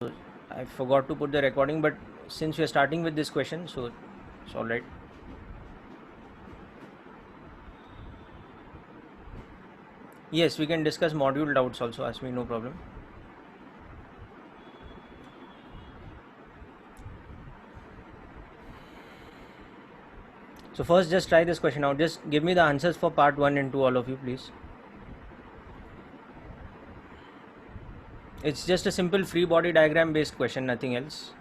I forgot to put the recording, but since we are starting with this question, so it's all right. Yes, we can discuss module doubts also. Ask me, no problem. So first, just try this question out. Just give me the answers for part 1 and 2, all of you, please. It's just a simple free body diagram based question, nothing else.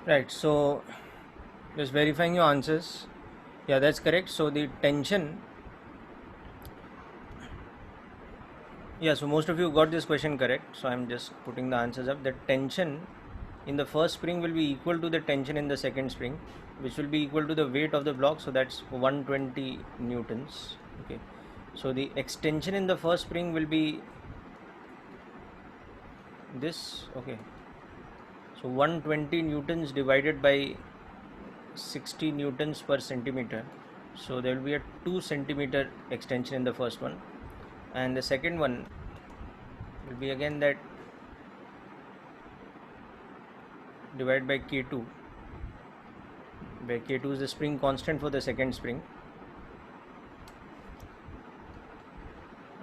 Right, so just verifying your answers. Yeah, that's correct. So the tension, yeah, so most of you got this question correct. So I'm just putting the answers up. The tension in the first spring will be equal to the tension in the second spring, which will be equal to the weight of the block. So that's 120 newtons. Okay, so the extension in the first spring will be this. Okay, so 120 newtons divided by 60 newtons per centimeter. So there will be a 2 centimeter extension in the first one, and the second one will be again that divided by K2, where K2 is the spring constant for the second spring.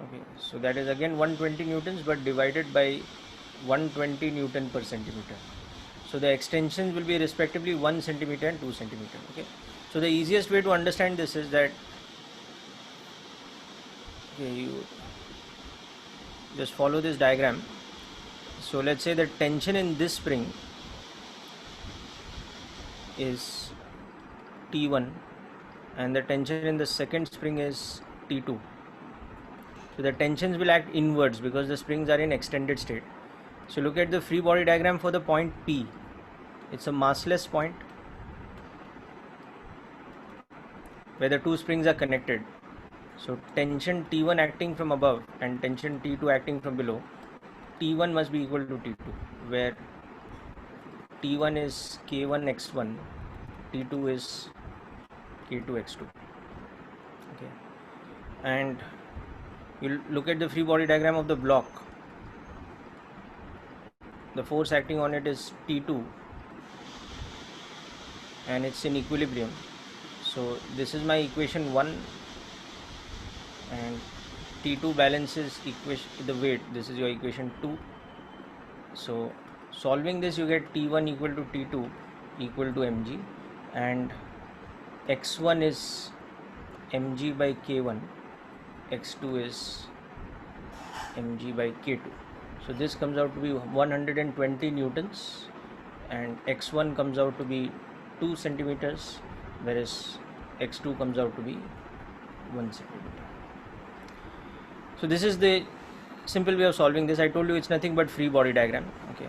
Okay, so that is again 120 newtons, but divided by 120 newton per centimeter. So the extensions will be respectively 1 centimeter and 2 centimeter. Okay, so the easiest way to understand this is that, okay, you just follow this diagram. So let's say the tension in this spring is T1 and the tension in the second spring is T2. So the tensions will act inwards because the springs are in extended state. So look at the free body diagram for the point P. It's a massless point where the two springs are connected. So tension T1 acting from above and tension T2 acting from below, T1 must be equal to T2, where T1 is K1 x1, T2 is K2 x2. Okay, and you look at the free body diagram of the block. The force acting on it is T2 and it's in equilibrium. So this is my equation 1, and T2 balances the weight. This is your equation 2. So solving this, you get T1 equal to T2 equal to mg, and x1 is mg by k1, x2 is mg by k2. So this comes out to be 120 newtons, and x1 comes out to be 2 centimeters, whereas x2 comes out to be 1 centimeter. So this is the simple way of solving this. I told you it's nothing but free body diagram. Okay.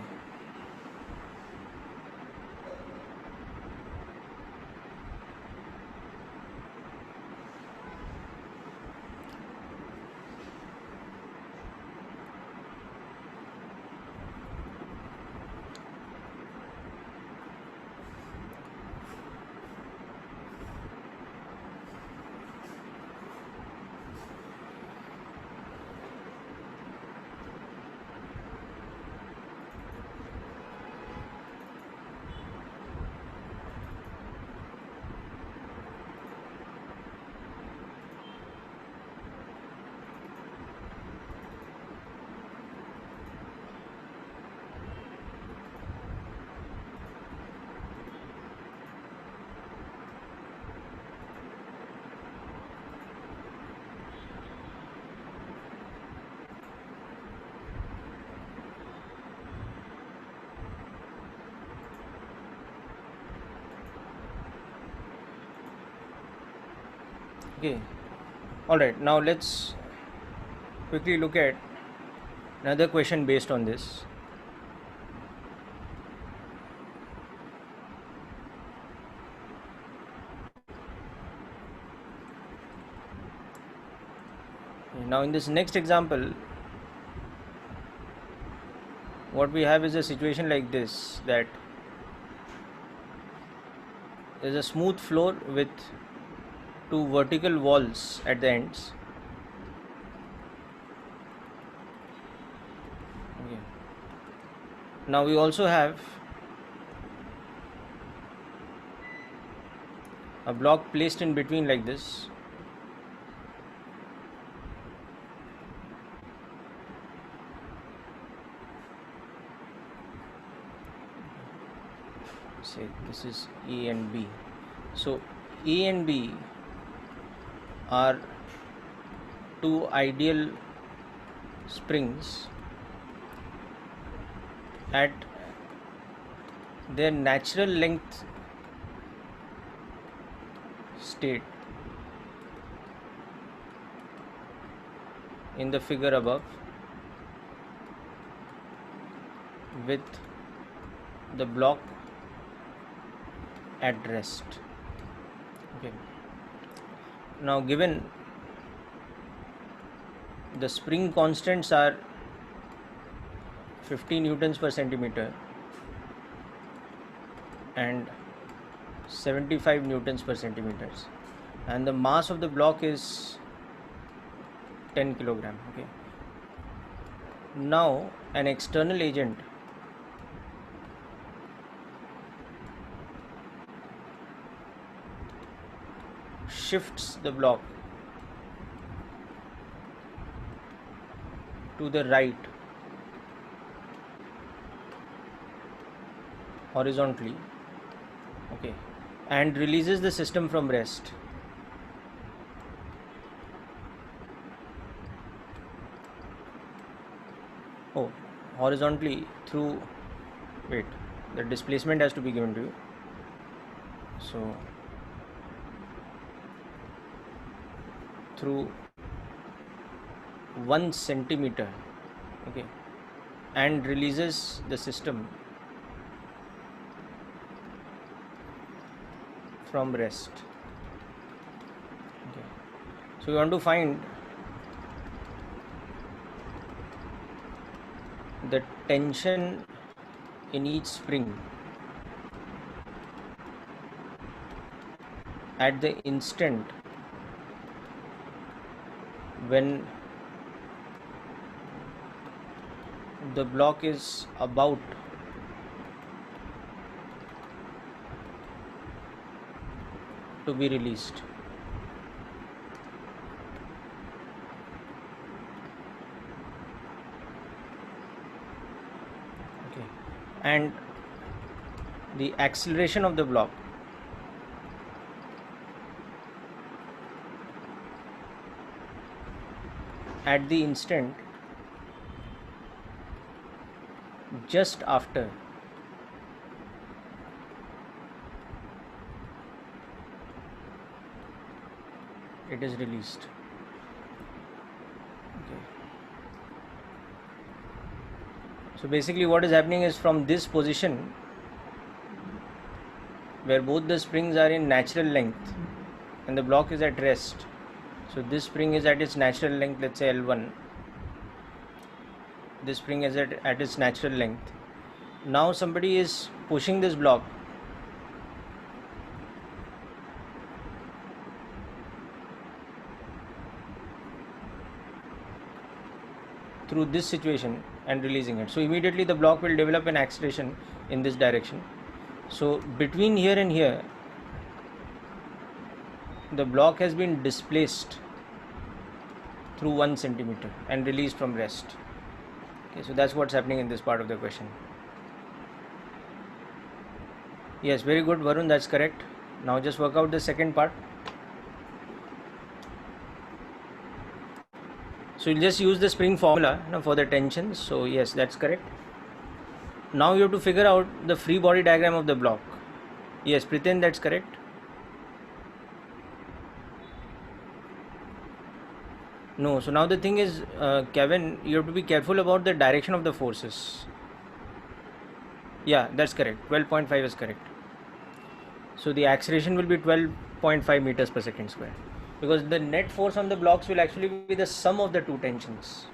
Okay, all right, now let's quickly look at another question based on this. Now in this next example, what we have is a situation like this, that there is a smooth floor with two vertical walls at the ends. Okay. Now we also have a block placed in between like this. Say this is A and B. So A and B are two ideal springs at their natural length state in the figure above, with the block at rest. Okay. Now given the spring constants are 50 newtons per centimeter and 75 newtons per centimeters, and the mass of the block is 10 kilogram. Okay. Now an external agent shifts the block to the right horizontally, okay, and releases the system from rest. Oh, horizontally through, wait, the displacement has to be given to you. So through 1 centimeter, okay, and releases the system from rest. Okay. So we want to find the tension in each spring at the instant when the block is about to be released. Okay, and the acceleration of the block at the instant just after it is released. Okay. So basically what is happening is, from this position where both the springs are in natural length and the block is at rest, so this spring is at its natural length, let's say L1, this spring is at its natural length. Now somebody is pushing this block through this situation and releasing it. So immediately the block will develop an acceleration in this direction. So between here and here, the block has been displaced through 1 centimeter and released from rest. Okay, so that's what's happening in this part of the question. Yes, very good, Varun, that's correct. Now just work out the second part. So you'll just use the spring formula for the tension. So yes, that's correct. Now you have to figure out the free body diagram of the block. Yes, Priten, that's correct. No, so now the thing is, Kevin, you have to be careful about the direction of the forces. Yeah, that's correct. 12.5 is correct. So the acceleration will be 12.5 meters per second square, because the net force on the blocks will actually be the sum of the two tensions.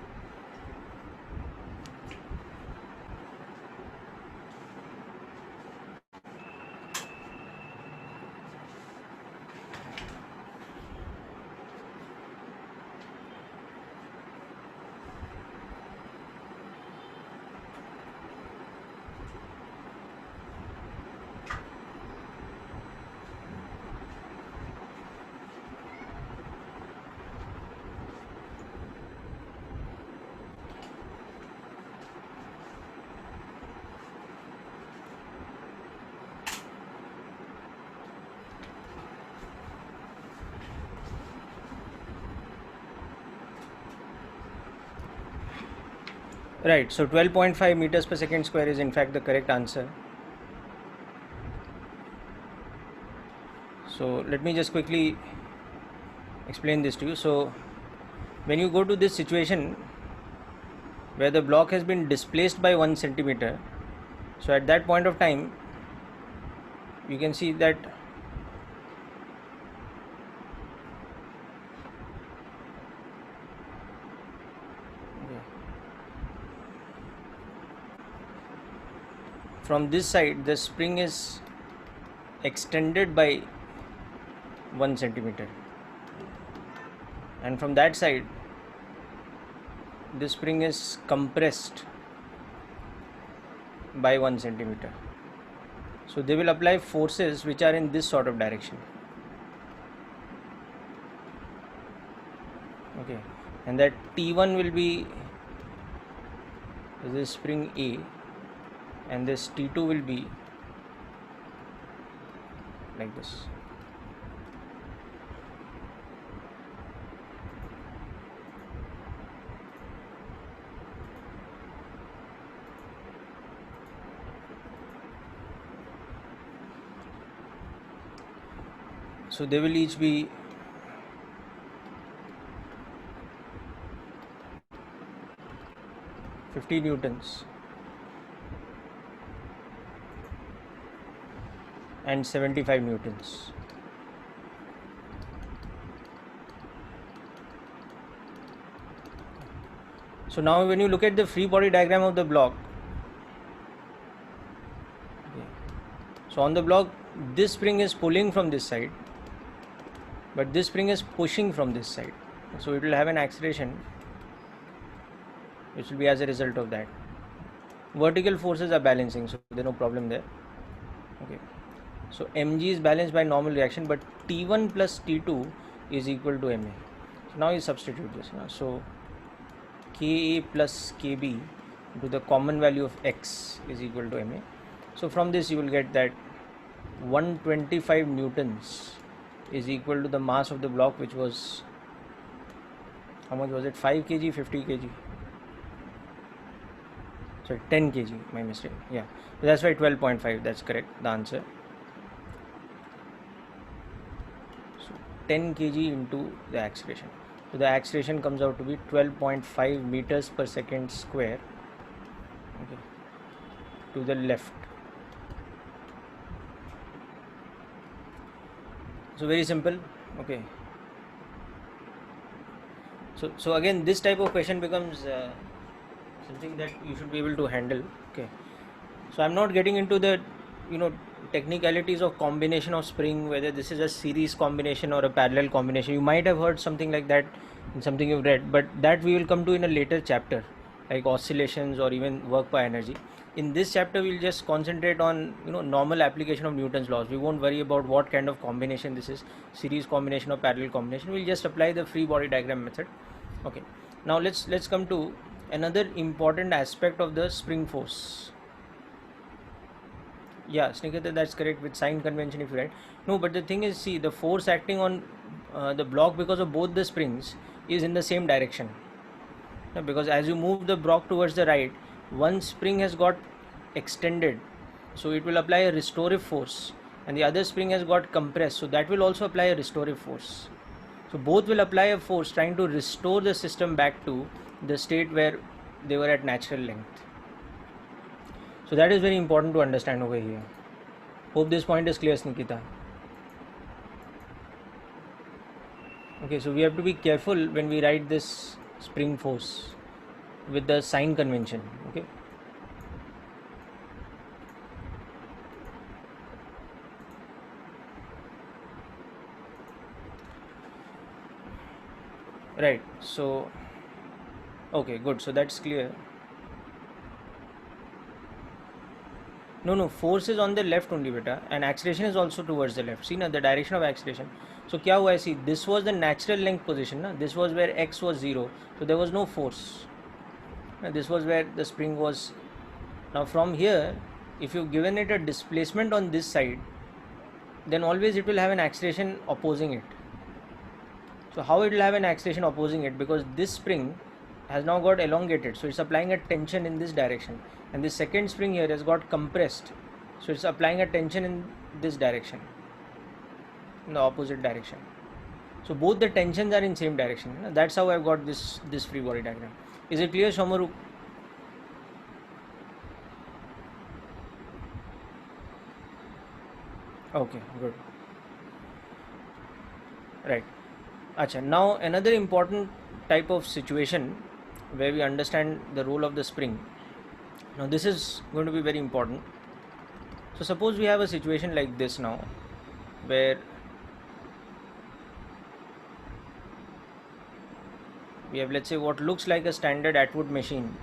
Right, so 12.5 meters per second square is in fact the correct answer. So let me just quickly explain this to you. So when you go to this situation where the block has been displaced by 1 centimeter, so at that point of time you can see that from this side the spring is extended by 1 centimeter, and from that side the spring is compressed by 1 centimeter. So they will apply forces which are in this sort of direction. Okay, and that T1 will be this spring A, and this T2 will be like this. So they will each be (50 newtons and 75 newtons. So now when you look at the free body diagram of the block, so on the block this spring is pulling from this side, but this spring is pushing from this side. So it will have an acceleration which will be as a result of that. Vertical forces are balancing, so there's no problem there. Okay, so mg is balanced by normal reaction, but T1 plus T2 is equal to ma. So now you substitute this. So Ka plus Kb into the common value of x is equal to ma. So from this you will get that 125 newtons is equal to the mass of the block, which was, how much was it, 5 kg, 50 kg, sorry, 10 kg, my mistake. Yeah, so that's why 12.5, that's correct, the answer. So 10 kg into the acceleration, so the acceleration comes out to be 12.5 meters per second square, okay, to the left. So very simple. Okay, so again this type of question becomes something that you should be able to handle. Okay, so I'm not getting into the technicalities of combination of spring, whether this is a series combination or a parallel combination. You might have heard something like that in something you've read, but that we will come to in a later chapter, like oscillations or even work by energy. In this chapter we'll just concentrate on normal application of Newton's laws. We won't worry about what kind of combination this is, series combination or parallel combination. We'll just apply the free body diagram method. Okay, now let's come to another important aspect of the spring force. Yeah, Sniketa, that's correct, with sign convention if you write. No, but the thing is, see, the force acting on the block because of both the springs is in the same direction. Because as you move the block towards the right, one spring has got extended, so it will apply a restorative force, and the other spring has got compressed, so that will also apply a restorative force. So both will apply a force trying to restore the system back to the state where they were at natural length. So that is very important to understand over here. Hope this point is clear, Nikita. Okay, so we have to be careful when we write this spring force with the sign convention. Okay, right, so okay, good, so that's clear. No, force is on the left only, beta, and acceleration is also towards the left. See now, the direction of acceleration. So क्या हुआ है, see, this was the natural length position, na? This was where x was 0, so there was no force. This was where the spring was. Now from here, if you've given it a displacement on this side, then always it will have an acceleration opposing it. So how it will have an acceleration opposing it? Because this spring has now got elongated, so it's applying a tension in this direction, and the second spring here has got compressed, so it's applying a tension in this direction, in the opposite direction. So both the tensions are in same direction. That's how I've got this free body diagram. Is it clear, Shomaru? Okay, good. Right. Acha, now another important type of situation where we understand the role of the spring. Now this is going to be very important. So suppose we have a situation like this now, where we have, let's say, what looks like a standard Atwood machine.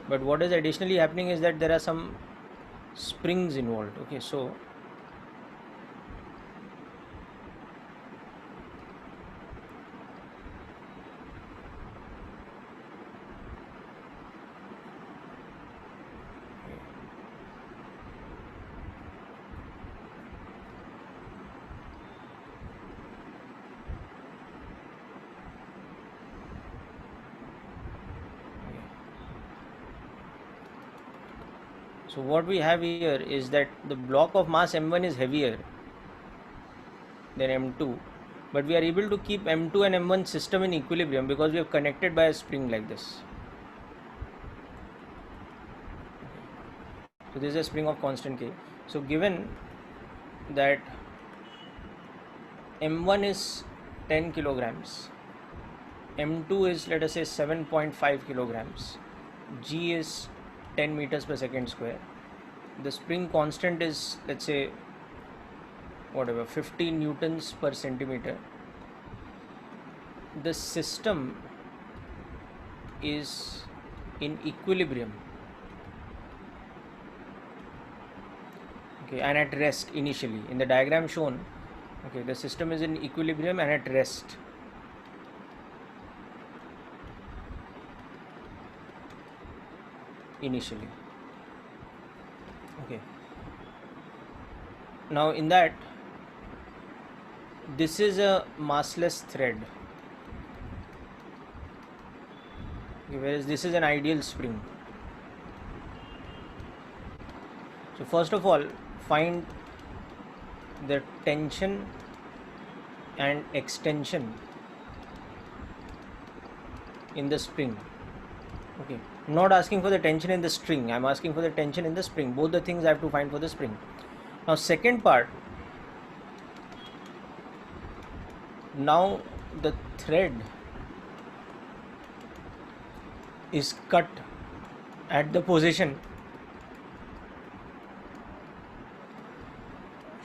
But what is additionally happening is that there are some springs involved. Okay, so so what we have here is that the block of mass m1 is heavier than m2, but we are able to keep m2 and m1 system in equilibrium because we have connected by a spring like this. So this is a spring of constant K. So given that m1 is 10 kilograms M2 is, let us say, 7.5 kilograms, G is 10 meters per second square, the spring constant is, let's say, whatever, 50 newtons per centimeter, the system is in equilibrium, okay, and at rest initially. In the diagram shown, okay, the system is in equilibrium and at rest. Initially, okay. Now in that, this is a massless thread, okay, whereas this is an ideal spring. So first of all, find the tension and extension in the spring. Okay, I'm not asking for the tension in the string, I'm asking for the tension in the spring. Both the things I have to find for the spring. Now second part, now the thread is cut at the position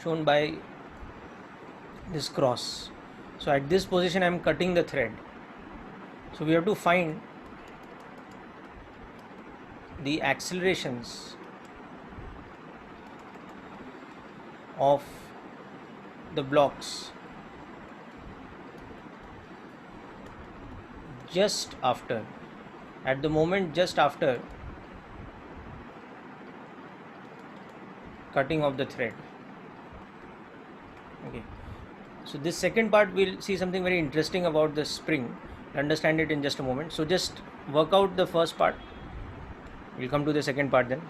shown by this cross. So at this position I am cutting the thread. So we have to find the accelerations of the blocks just after, at the moment just after cutting of the thread. Okay, so this second part we'll see something very interesting about the spring. Understand it in just a moment. So just work out the first part, we'll come to the second part then.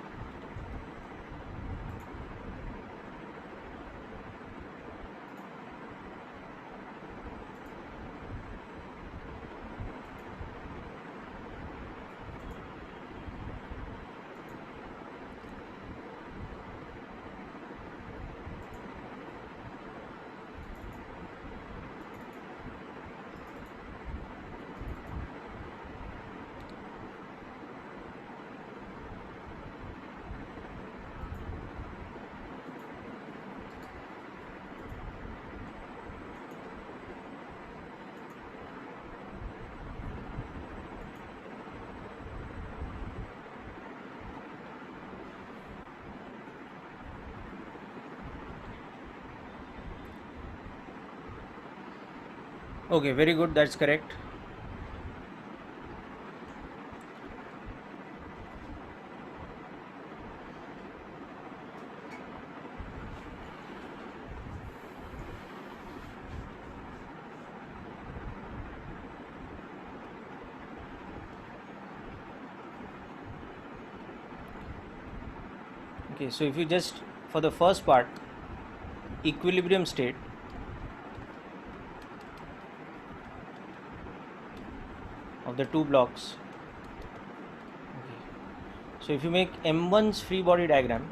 Okay, very good, that's correct. Okay, so if you just, for the first part, equilibrium state, of the two blocks. Okay. So if you make M1's free body diagram,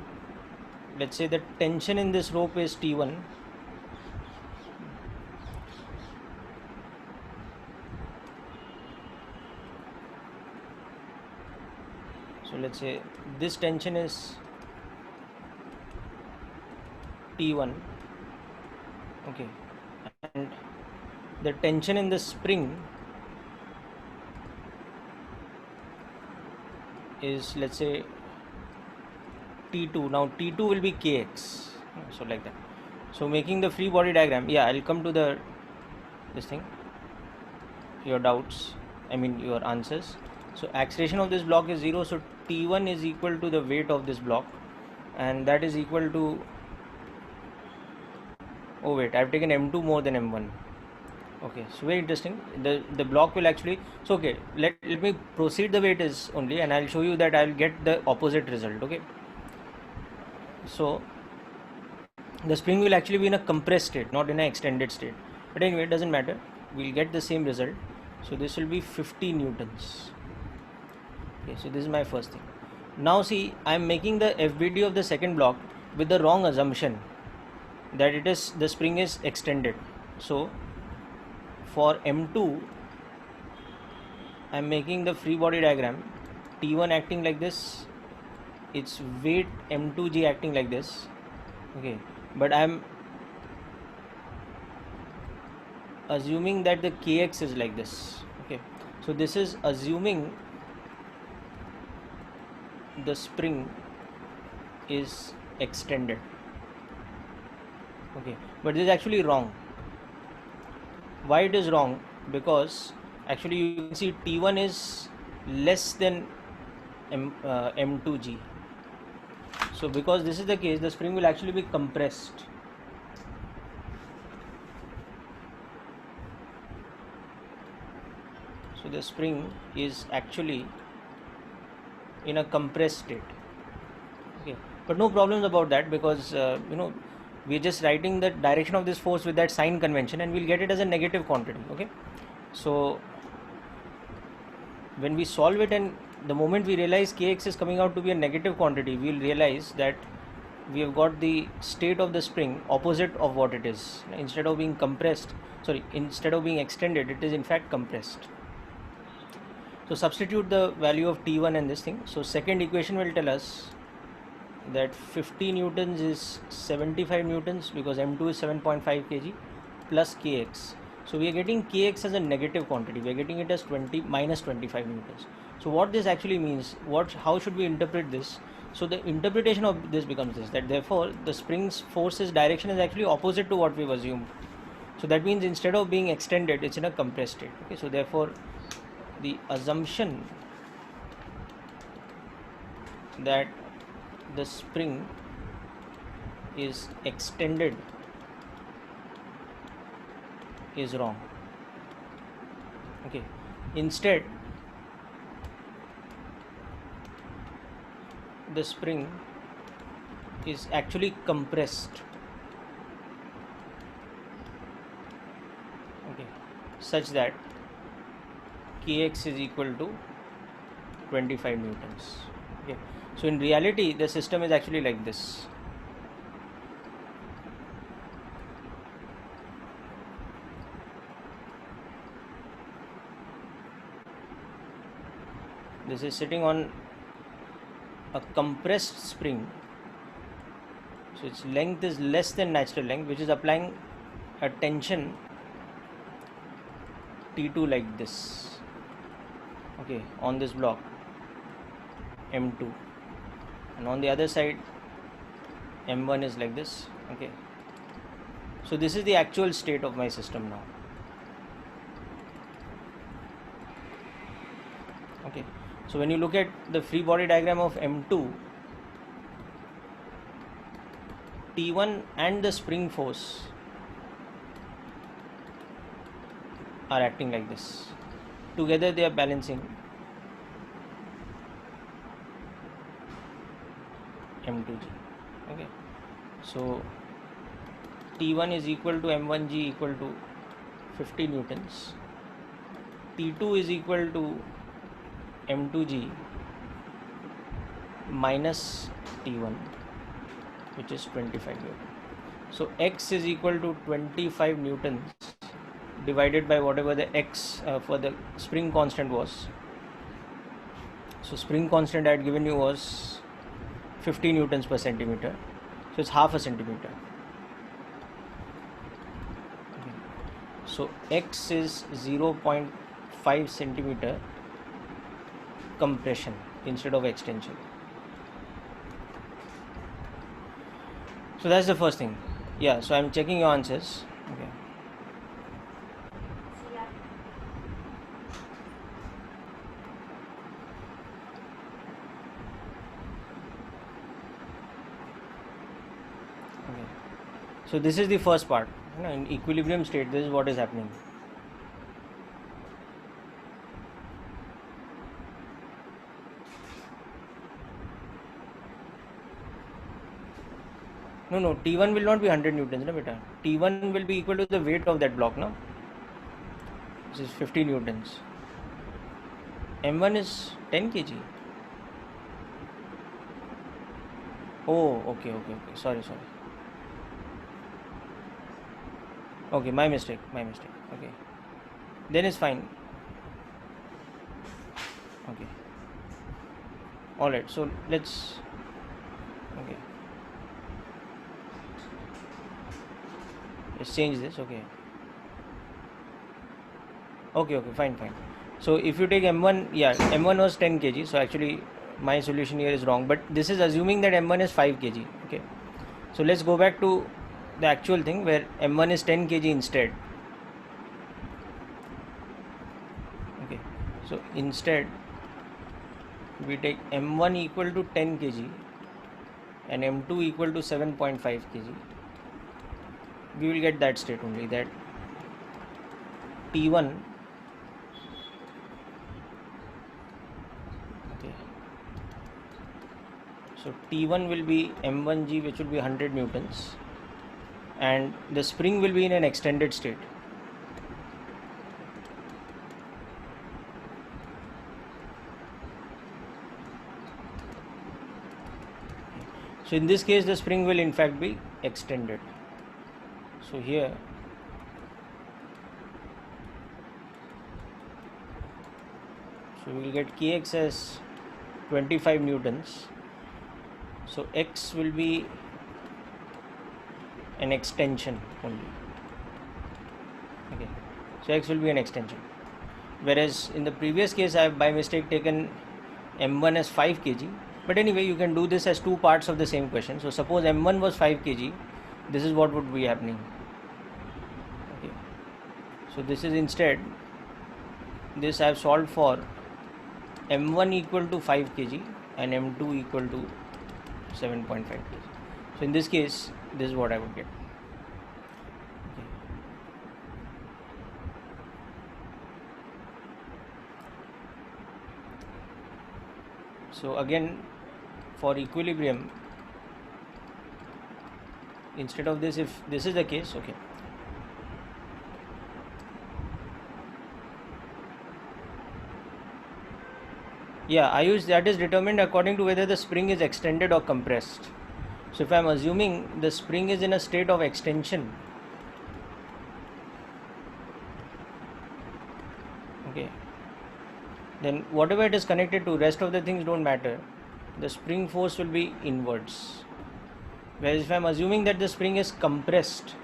let's say the tension in this rope is T1, so let's say this tension is T1, okay, and the tension in the spring is, let's say, T2. Now T2 will be Kx, so like that. So making the free body diagram, yeah, I'll come to the this thing, your doubts, I mean your answers. So acceleration of this block is 0, so T1 is equal to the weight of this block, and that is equal to, oh wait, I've taken M2 more than M1. Okay, so very interesting. The block will actually, so okay, let me proceed the way it is only, and I'll show you that I'll get the opposite result. Okay, so the spring will actually be in a compressed state, not in an extended state, but anyway, it doesn't matter, we'll get the same result. So this will be 50 newtons. Okay, so this is my first thing. Now see, I'm making the FBD of the second block with the wrong assumption that it is, the spring is extended. So for M2, I'm making the free body diagram, T1 acting like this, its weight m2g acting like this, okay, but I'm assuming that the kx is like this, okay. So this is assuming the spring is extended, okay, but this is actually wrong. Why it is wrong? Because actually you can see T1 is less than m2g. So because this is the case, the spring will actually be compressed. So the spring is actually in a compressed state, okay, but no problems about that, because we're just writing the direction of this force with that sign convention, and we'll get it as a negative quantity, okay. So when we solve it, and the moment we realize kx is coming out to be a negative quantity, we'll realize that we have got the state of the spring opposite of what it is. Instead of being instead of being extended, it is in fact compressed. So substitute the value of T1 and this thing. So second equation will tell us that 50 newtons is 75 newtons, because M2 is 7.5 kg, plus kx. So we are getting kx as a negative quantity. We are getting it as minus 25 newtons. So what this actually means, how should we interpret this? So the interpretation of this becomes this, that therefore the spring's force's direction is actually opposite to what we've assumed. So that means instead of being extended, it's in a compressed state, okay. So therefore the assumption that the spring is extended is wrong, okay. Instead, the spring is actually compressed, okay, such that kx is equal to 25 newtons, okay. So in reality the system is actually like this. This is sitting on a compressed spring, so its length is less than natural length, which is applying a tension T2 like this, okay, on this block M2, and on the other side M1 is like this, okay. So this is the actual state of my system now, okay. So when you look at the free body diagram of M2, T1 and the spring force are acting like this. Together they are balancing M2g, okay. So T1 is equal to M1g equal to 50 newtons, T2 is equal to M2g minus T1, which is 25 newtons. So x is equal to 25 newtons divided by whatever the x for the spring constant was. So spring constant I had given you was 50 newtons per centimeter, so it's half a centimeter, okay. So x is 0.5 centimeter compression instead of extension. So that's the first thing. Yeah, so I'm checking your answers, okay. Okay, so this is the first part, in equilibrium state this is what is happening. No, T1 will not be 100 newtons, no beta. T1 will be equal to the weight of that block, no? This is 50 newtons. M1 is 10 kg. Oh, okay. Sorry. Okay, my mistake. Okay. Then it's fine. Okay, all right, so let's, okay, let's change this. Okay, okay, fine. So if you take m1, yeah, m1 was 10 kg, so actually my solution here is wrong, but this is assuming that m1 is 5 kg. Okay, so let's go back to the actual thing where m1 is 10 kg instead. Okay, so instead we take m1 equal to 10 kg and m2 equal to 7.5 kg. We will get that state only, that T1, okay, so T1 will be m1g, which will be 100 newtons, and the spring will be in an extended state. So in this case the spring will in fact be extended. So here we will get kx as 25 newtons. So x will be an extension only. Okay, so x will be an extension, whereas in the previous case I have by mistake taken m1 as 5 kg. But anyway, you can do this as two parts of the same question. So suppose m1 was 5 kg, this is what would be happening. Okay, so this is instead, this I have solved for m1 equal to 5 kg and m2 equal to 7.5 kg. So in this case, this is what I would get. Okay. So again, for equilibrium, instead of this, if this is the case, okay, yeah, I use that is determined according to whether the spring is extended or compressed. So if I am assuming the spring is in a state of extension, okay, then whatever it is connected to, rest of the things don't matter. The spring force will be inwards. Whereas if I am assuming that the spring is compressed,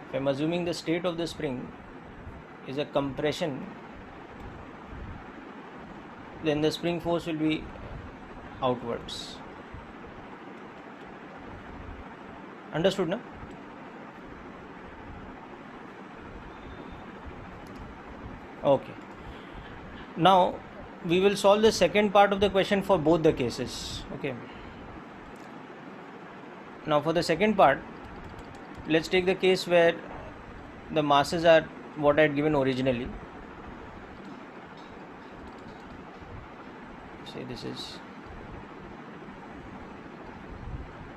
if I am assuming the state of the spring is a compression, then the spring force will be outwards. Understood, na? Okay. Now we will solve the second part of the question for both the cases. Okay. Now for the second part, let's take the case where the masses are what I had given originally. Say this is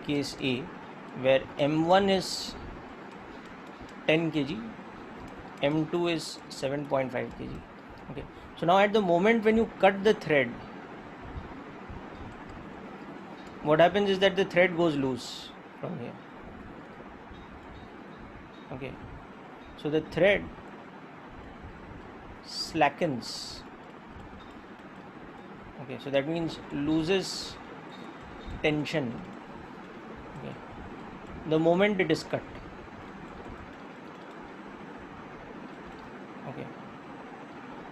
case A, where m1 is 10 kg, m2 is 7.5 kg. Okay, so now at the moment when you cut the thread, what happens is that the thread goes loose from here. Okay, so the thread slackens. Okay, so that means loses tension. Okay, the moment it is cut. Okay,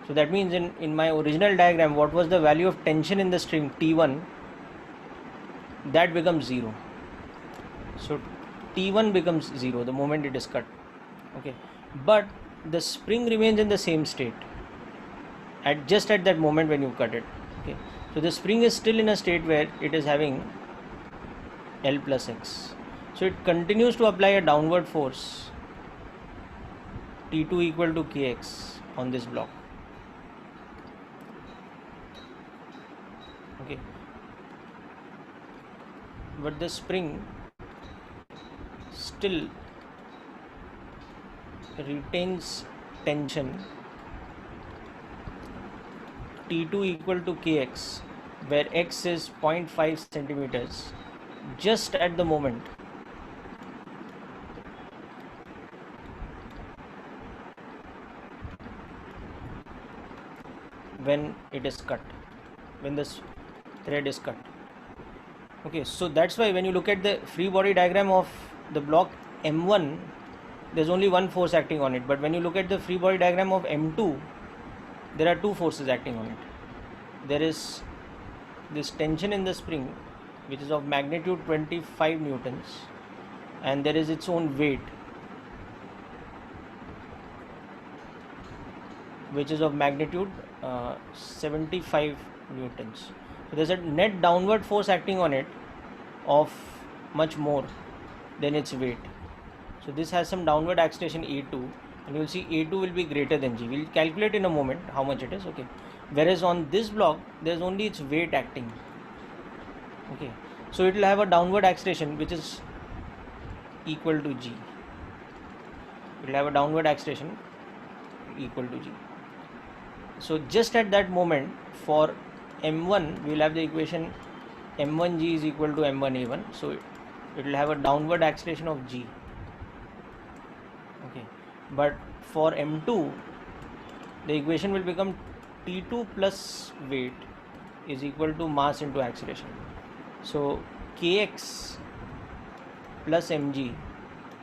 so that means in my original diagram, what was the value of tension in the string T1, that becomes 0. So T1 becomes 0 the moment it is cut. Okay, but the spring remains in the same state at just at that moment when you cut it. Okay, so the spring is still in a state where it is having L plus X. So it continues to apply a downward force T2 equal to Kx on this block. Okay, but the spring still retains tension T2 equal to Kx, where X is 0.5 centimeters just at the moment when it is cut, when this thread is cut. Okay, so that's why when you look at the free body diagram of the block M1, there's only one force acting on it, but when you look at the free body diagram of M2, there are two forces acting on it. There is this tension in the spring, which is of magnitude 25 newtons, and there is its own weight, which is of magnitude 75 newtons. So there's a net downward force acting on it of much more than its weight. So this has some downward acceleration A2, and you will see A2 will be greater than G. We'll calculate in a moment how much it is. Okay. Whereas on this block, there's only its weight acting. Okay. So it will have a downward acceleration which is equal to G. It will have a downward acceleration equal to G. So just at that moment, for M1, we will have the equation M1G is equal to M1A1. So it will have a downward acceleration of G. Okay, but for M2, the equation will become T2 plus weight is equal to mass into acceleration. So Kx plus mg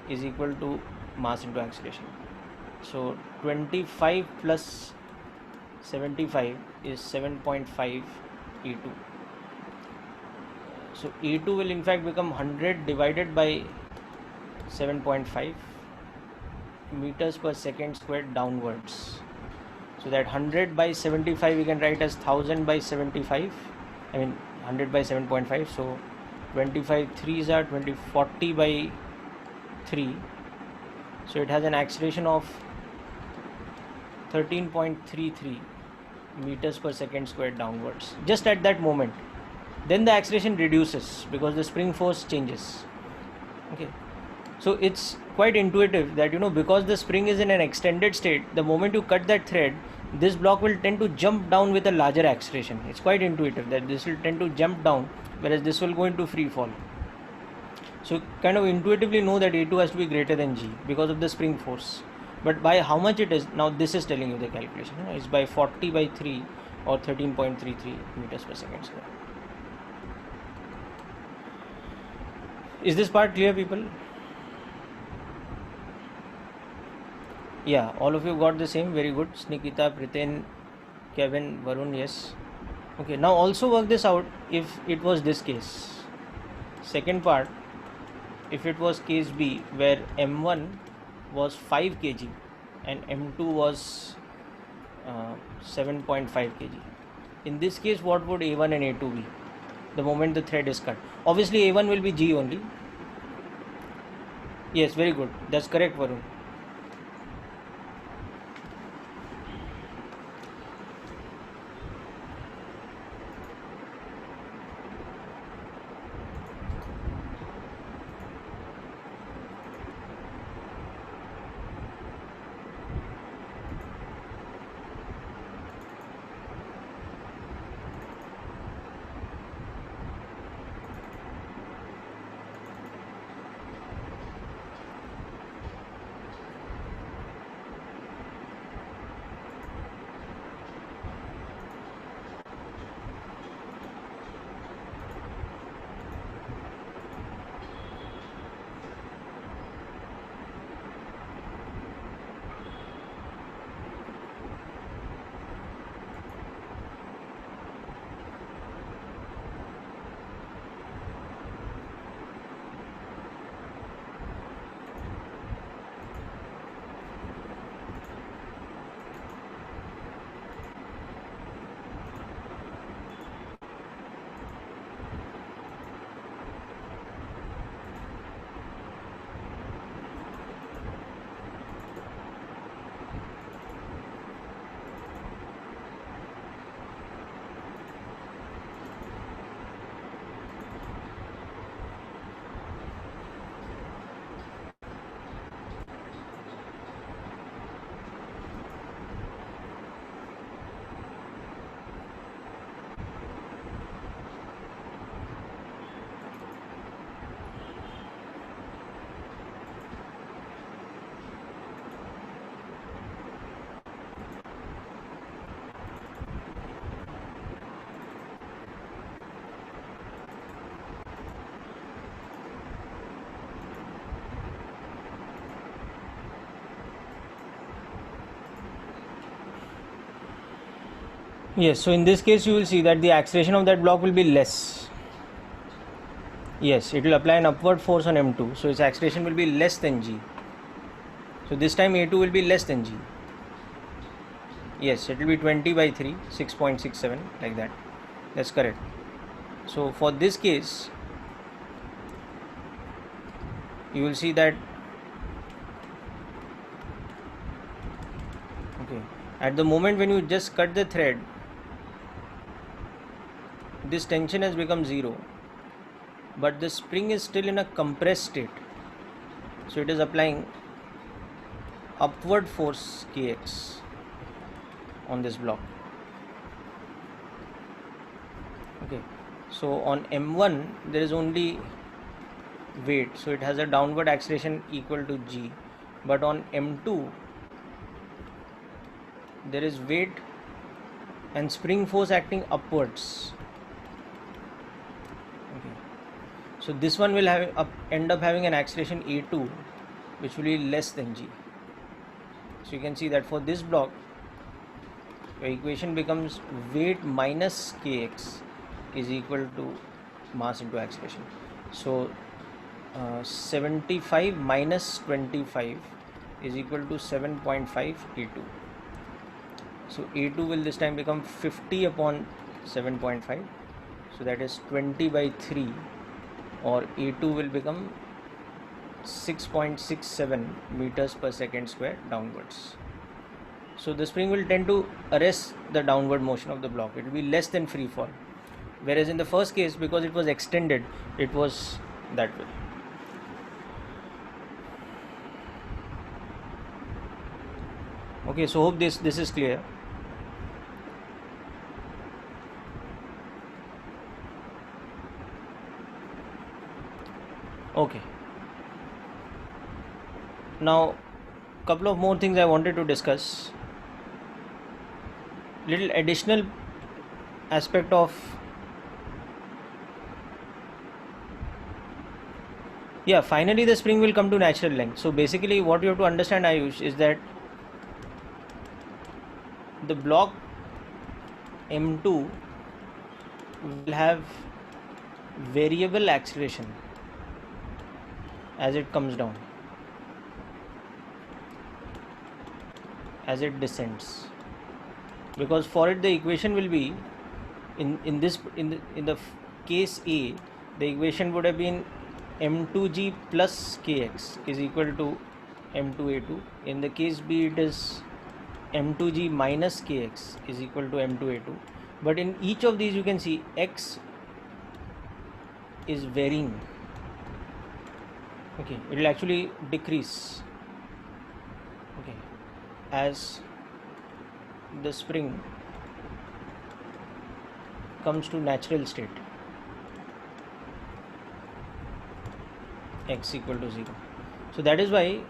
is equal to mass into acceleration. So 25 plus 75 is 7.5 E2. So E2 will in fact become 100 divided by 7.5 meters per second squared downwards. So that 100 by 75 we can write as 1000 by 75. I mean 100 by 7.5. So 25 3s are 40 by 3. So it has an acceleration of 13.33 meters per second squared downwards just at that moment. Then the acceleration reduces because the spring force changes. Okay, so it's quite intuitive that, you know, because the spring is in an extended state, the moment you cut that thread, this block will tend to jump down with a larger acceleration. It's quite intuitive that this will tend to jump down, whereas this will go into free fall. So kind of intuitively know that A2 has to be greater than G because of the spring force. But by how much it is, now this is telling you the calculation. It's by 40 by 3 or 13.33 meters per second square. Is this part clear, people? Yeah, all of you got the same. Very good. Snikita, Priten, Kevin, Varun, yes. Okay, now also work this out if it was this case. Second part, if it was case B where M1 was 5 kg and M2 was 7.5 kg. In this case, what would A1 and A2 be the moment the thread is cut? Obviously A1 will be G only. Yes, very good. That's correct, Varun. Yes, so in this case you will see that the acceleration of that block will be less. Yes, it will apply an upward force on M2, so its acceleration will be less than G. So this time A2 will be less than G. Yes, it will be 20 by 3, 6.67, like that. That's correct. So for this case, you will see that, okay, at the moment when you just cut the thread, this tension has become 0, but the spring is still in a compressed state. So it is applying upward force Kx on this block. Okay, so on M1 there is only weight, so it has a downward acceleration equal to G, but on M2 there is weight and spring force acting upwards. Okay, so this one will end up having an acceleration A2 which will be less than G. So you can see that for this block your equation becomes weight minus Kx is equal to mass into acceleration. So 75 minus 25 is equal to 7.5 A2. So A2 will this time become 50 upon 7.5, so that is 20 by 3, or A2 will become 6.67 meters per second square downwards. So the spring will tend to arrest the downward motion of the block. It will be less than free fall, whereas in the first case, because it was extended, it was that way. Okay, so hope this is clear. Okay, now couple of more things I wanted to discuss. Little additional aspect of, yeah, finally the spring will come to natural length. So basically what you have to understand, Ayush, is that the block M2 will have variable acceleration as it comes down, as it descends, because for it the equation will be in the case A, the equation would have been M2G plus Kx is equal to M2A2. In the case B, it is M2G minus Kx is equal to M2A2. But in each of these you can see X is varying. Okay, it will actually decrease, okay, as the spring comes to natural state, x equal to 0. So that is why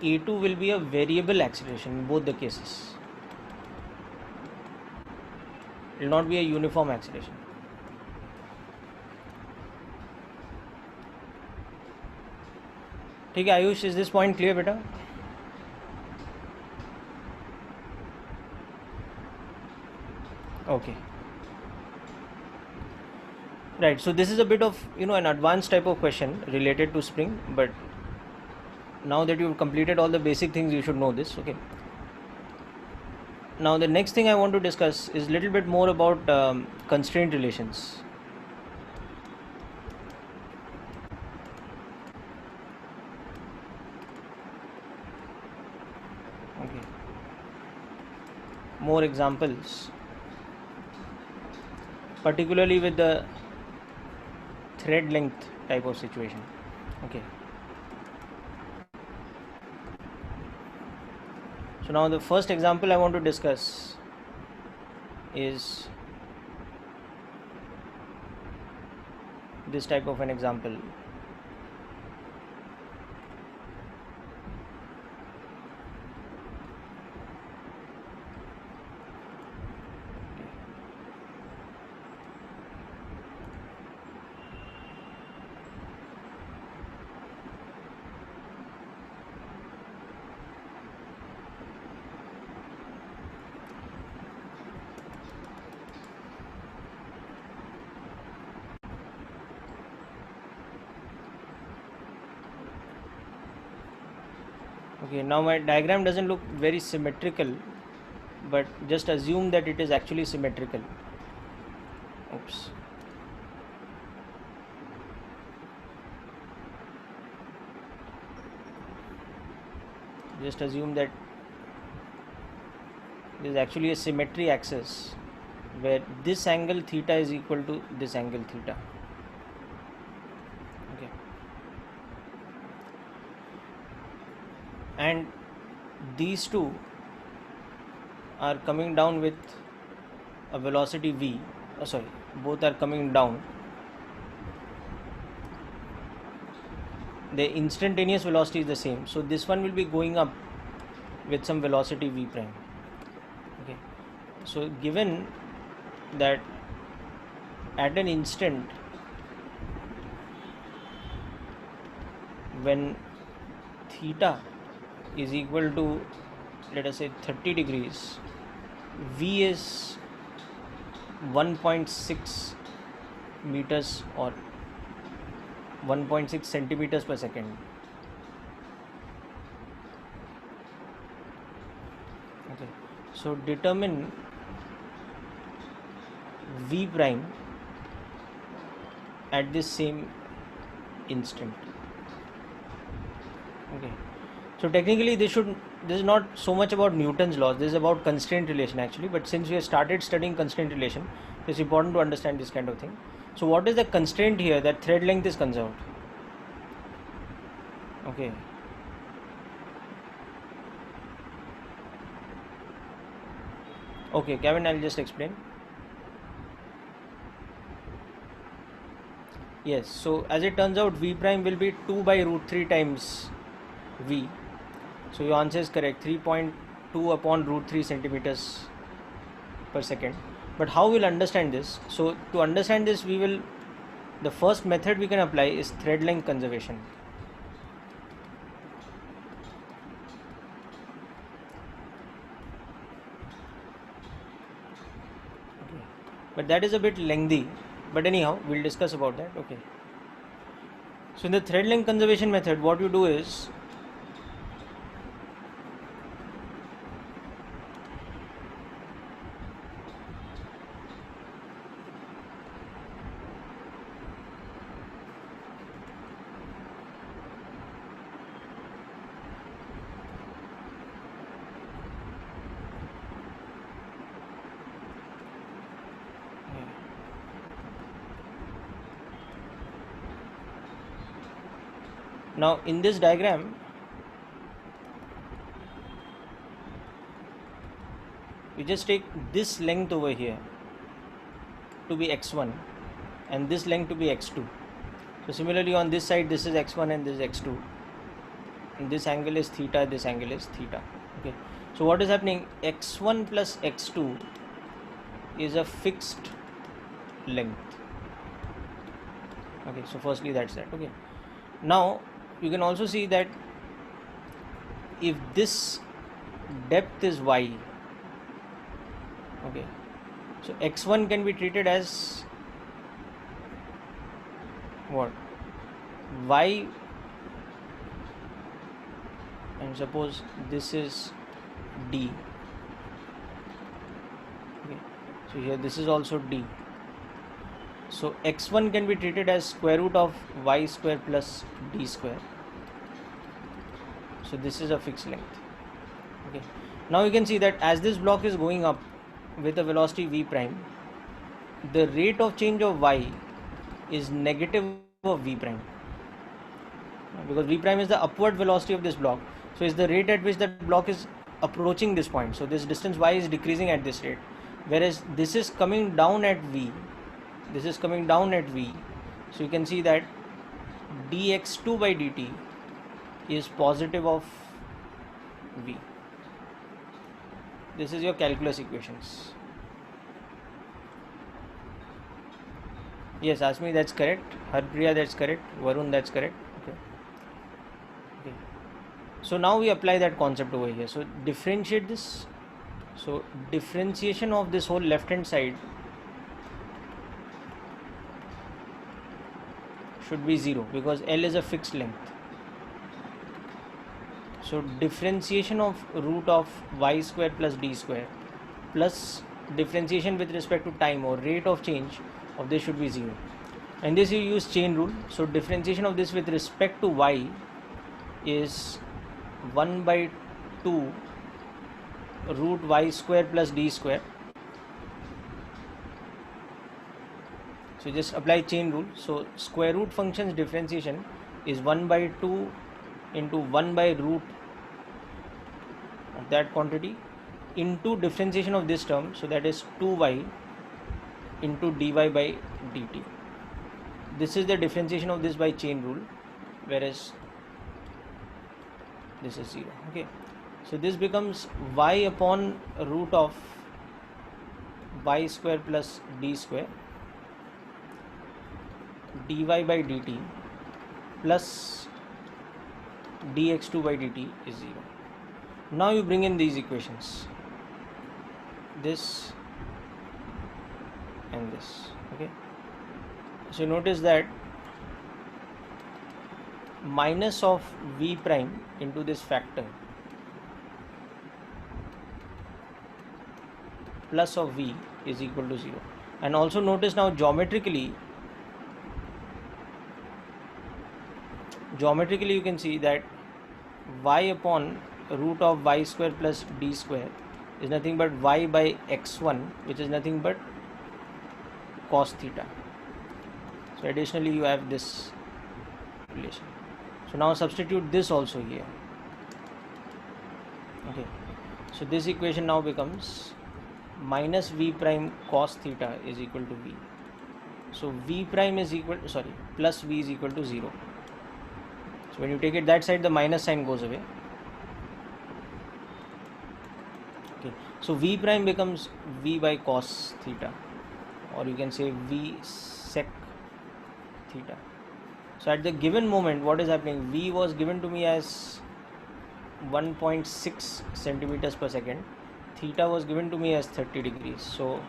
A2 will be a variable acceleration in both the cases. It will not be a uniform acceleration. ठीक है Ayush, is this point clear बेटा? Okay, right, so this is a bit of an advanced type of question related to spring, but now that you've completed all the basic things, you should know this. Okay, now the next thing I want to discuss is a little bit more about constraint relations. Okay, more examples, particularly with the thread length type of situation. Okay, so now the first example I want to discuss is this type of an example. Okay, now my diagram doesn't look very symmetrical, but just assume that it is actually symmetrical. Oops. Just assume that there is actually a symmetry axis where this angle theta is equal to this angle theta. Okay. And these two are coming down with a velocity v. Both are coming down. The instantaneous velocity is the same, so this one will be going up with some velocity v prime. Okay, so given that at an instant when theta is equal to, let us say, 30 degrees, v is 1.6 meters or 1.6 centimeters per second. Okay, so determine v prime at this same instant. Okay, so technically this is not so much about Newton's laws, this is about constraint relation actually, but since we have started studying constraint relation, it's important to understand this kind of thing. So what is the constraint here? That thread length is conserved. Okay. Okay, Kevin, I'll just explain. Yes, so as it turns out, v prime will be 2 by root 3 times v. So your answer is correct, 3.2 upon root 3 centimeters per second. But how we'll understand this? So to understand this, the first method we can apply is thread length conservation. Okay. But that is a bit lengthy, but anyhow we'll discuss about that. Okay, so in the thread length conservation method, what you do is now in this diagram you just take this length over here to be x1 and this length to be x2. So similarly on this side this is x1 and this is x2, and this angle is theta, this angle is theta. Okay, so what is happening? x1 plus x2 is a fixed length. Okay, so firstly that's that. Okay, now you can also see that if this depth is y, okay, so x1 can be treated as what? Y, and suppose this is d. Okay, so here this is also d. So x1 can be treated as square root of y square plus d square. So this is a fixed length. Okay, now you can see that as this block is going up with a velocity v prime, the rate of change of y is negative of v prime, because v prime is the upward velocity of this block. So is the rate at which that block is approaching this point. So this distance y is decreasing at this rate, whereas this is coming down at v. This is coming down at v. So you can see that dx2 by dt is positive of v. This is your calculus equations. Yes, Asmi, that's correct. Harpriya, that's correct. Varun, that's correct. Okay. Okay. So now we apply that concept over here. So differentiate this. So differentiation of this whole left hand side should be 0 because L is a fixed length. So differentiation of root of y square plus d square plus differentiation with respect to time or rate of change of this should be 0. And this you use chain rule. So differentiation of this with respect to y is 1 by 2 root y square plus d square. So just apply chain rule. So square root function's differentiation is 1 by 2 into 1 by root of that quantity into differentiation of this term, so that is 2y into dy by dt. This is the differentiation of this by chain rule, whereas this is 0. Okay, so this becomes y upon root of y square plus d square dy by dt plus dx2 by dt is 0. Now you bring in these equations, this and this. Okay, so notice that minus of v prime into this factor plus of v is equal to 0. And also notice now geometrically you can see that y upon root of y square plus d square is nothing but y by x1, which is nothing but cos theta. So additionally you have this relation. So now substitute this also here. Okay, so this equation now becomes minus v prime cos theta is equal to v. So v prime is equal, plus v is equal to 0. So when you take it that side, the minus sign goes away. Okay, so v prime becomes v by cos theta, or you can say v sec theta. So at the given moment, what is happening? V was given to me as 1.6 centimeters per second. Theta was given to me as 30 degrees. So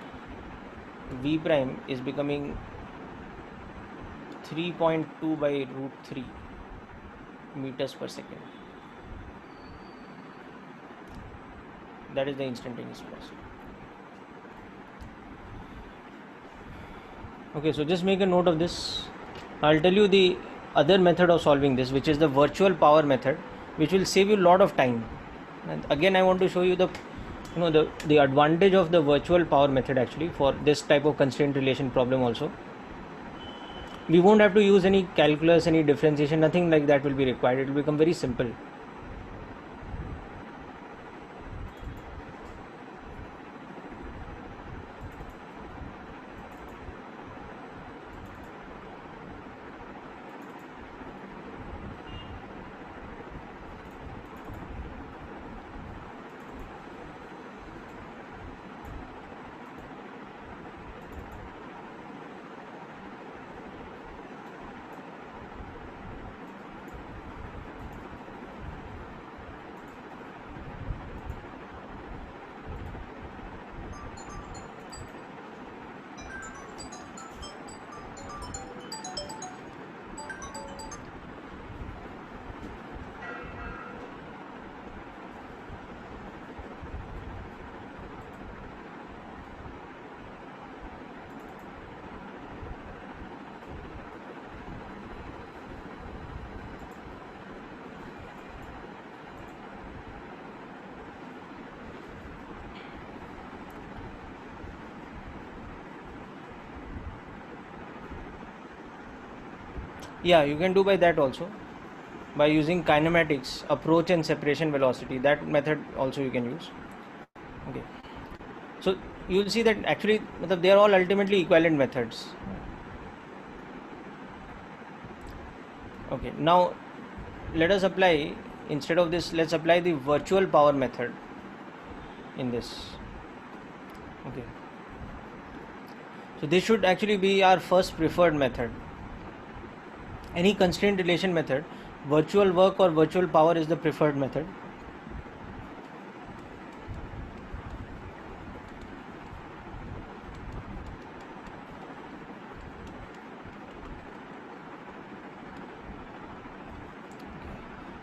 v prime is becoming 3.2 by root 3 meters per second. That is the instantaneous velocity. Okay, so just make a note of this. I'll tell you the other method of solving this, which is the virtual power method, which will save you a lot of time. And again, I want to show you the advantage of the virtual power method actually for this type of constraint relation problem also. We won't have to use any calculus, any differentiation, nothing like that will be required. It will become very simple. Yeah, you can do by that also, by using kinematics, approach and separation velocity. That method also you can use. Okay, so you will see that actually they are all ultimately equivalent methods. Okay, now let us apply, instead of this, let's apply the virtual power method in this. Okay, so this should actually be our first preferred method. Any constraint relation method, virtual work or virtual power is the preferred method.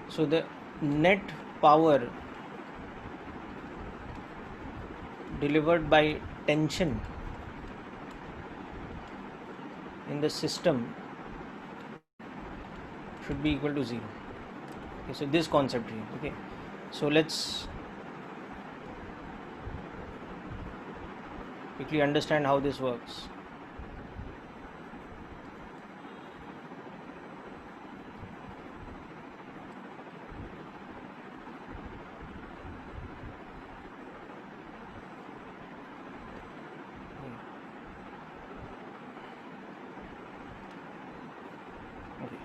So the net power delivered by tension in the system should be equal to 0. Okay, so this concept here. Okay, so let's quickly understand how this works. Okay.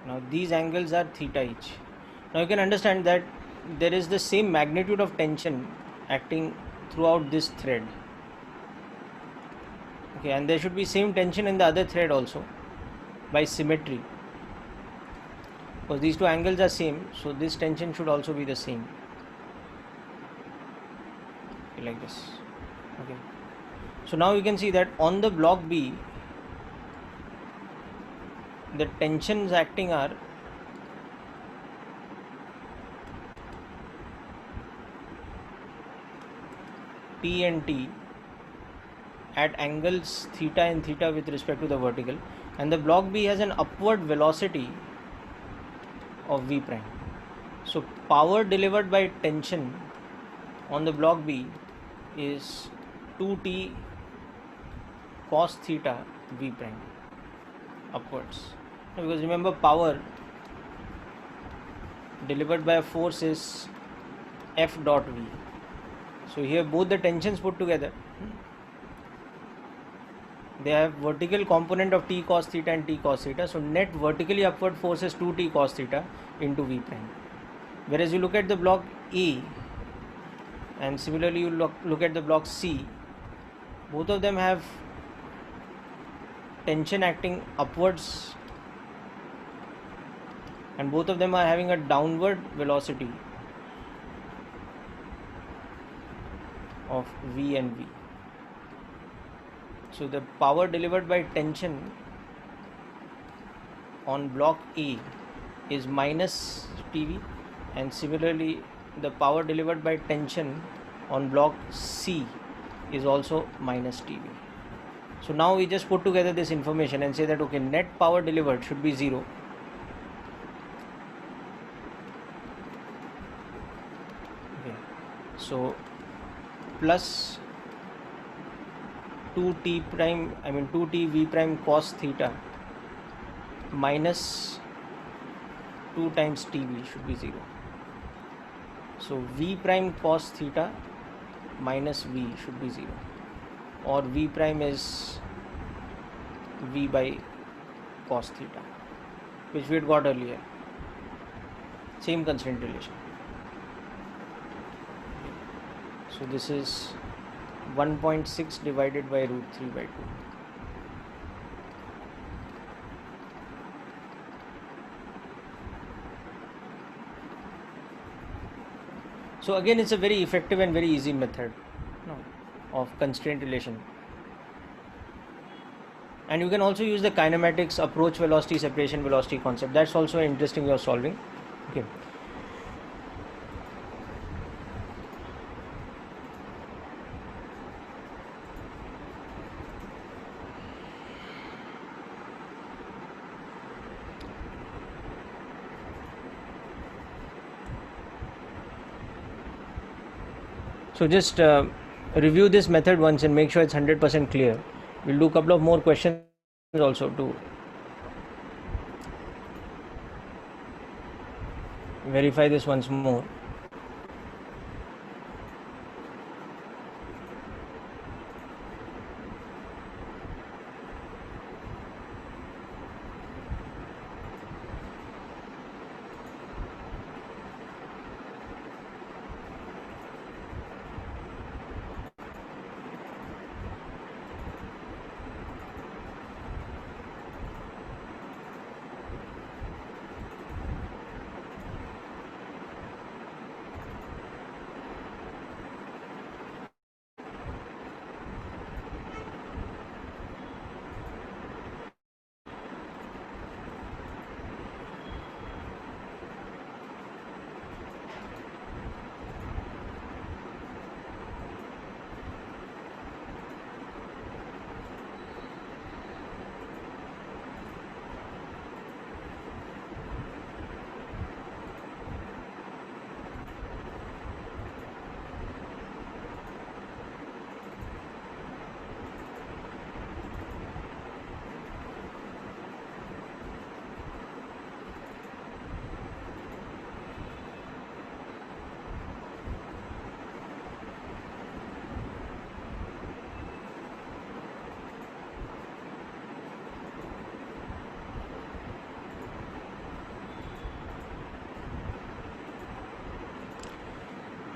Now these angles are theta each. Now you can understand that there is the same magnitude of tension acting throughout this thread. Okay, and there should be same tension in the other thread also by symmetry, because these two angles are same, so this tension should also be the same. Okay, like this. Okay, so now you can see that on the block B the tensions acting are P and T at angles theta and theta with respect to the vertical, and the block B has an upward velocity of V prime. So power delivered by tension on the block B is 2T cos theta V prime upwards. Because remember, power delivered by a force is F dot V. So here both the tensions put together, they have vertical component of T cos theta and T cos theta. So net vertically upward force is 2T cos theta into V prime. Whereas you look at the block A and similarly you look at the block C, both of them have tension acting upwards and both of them are having a downward velocity of V and V. So the power delivered by tension on block A is minus TV, and similarly the power delivered by tension on block C is also minus TV. So now we just put together this information and say that okay, net power delivered should be 0. Okay, so plus 2T prime, 2T V prime cos theta minus 2 times TV should be 0. So V prime cos theta minus V should be 0, or V prime is V by cos theta, which we had got earlier. Same constraint relation. So this is 1.6 divided by root 3 by 2. So again, it's a very effective and very easy method of constraint relation. And you can also use the kinematics approach velocity, separation velocity concept. That's also an interesting way of solving. Okay. So just review this method once and make sure it's 100% clear. We'll do a couple of more questions also to verify this once more.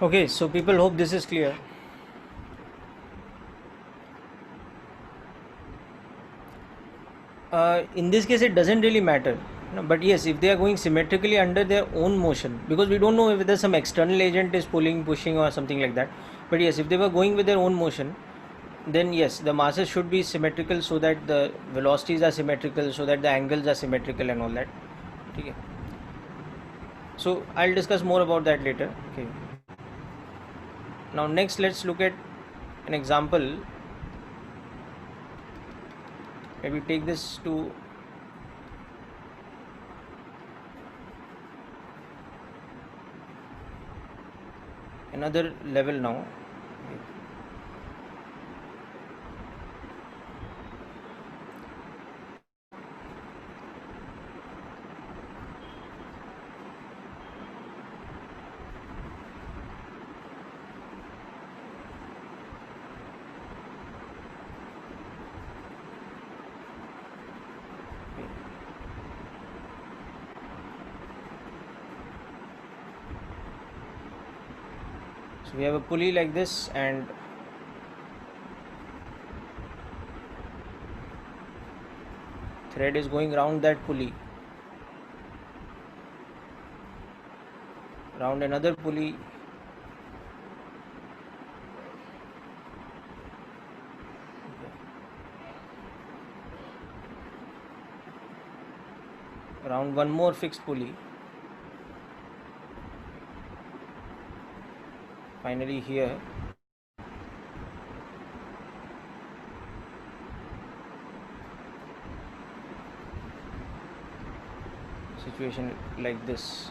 Okay, so people, hope this is clear. In this case it doesn't really matter, no, but yes, if they are going symmetrically under their own motion, because we don't know if there's some external agent is pulling, pushing or something like that, but yes, if they were going with their own motion, then yes, the masses should be symmetrical so that the velocities are symmetrical, so that the angles are symmetrical and all that. Okay. So I'll discuss more about that later. Okay. Now next let's look at an example. Maybe take this to another level now. So we have a pulley like this, and thread is going round that pulley, round another pulley, around one more fixed pulley, finally here, situation like this.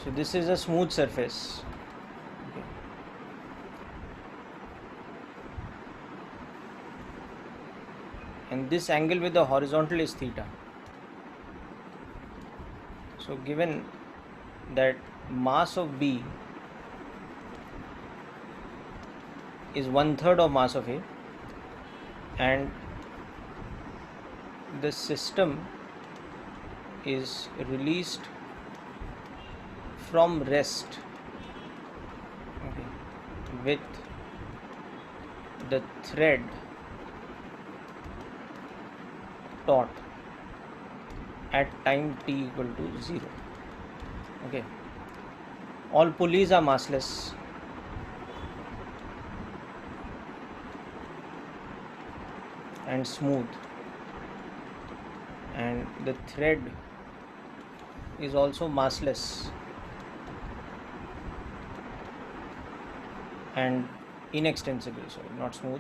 So this is a smooth surface. Okay. And this angle with the horizontal is theta. So given that mass of B is 1/3 of mass of A, and the system is released from rest, okay, with the thread taut at time t equal to 0. Okay, all pulleys are massless, and smooth, and the thread is also massless and inextensible, so not smooth.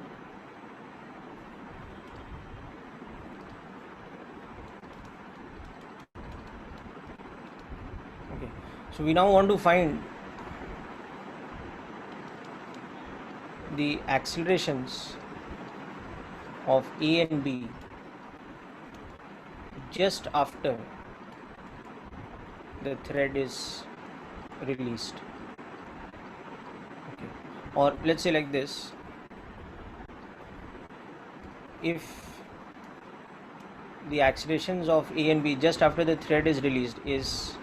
Okay, so we now want to find the accelerations of A and B just after the thread is released. Okay, or let's say like this: if the accelerations of A and B just after the thread is released is,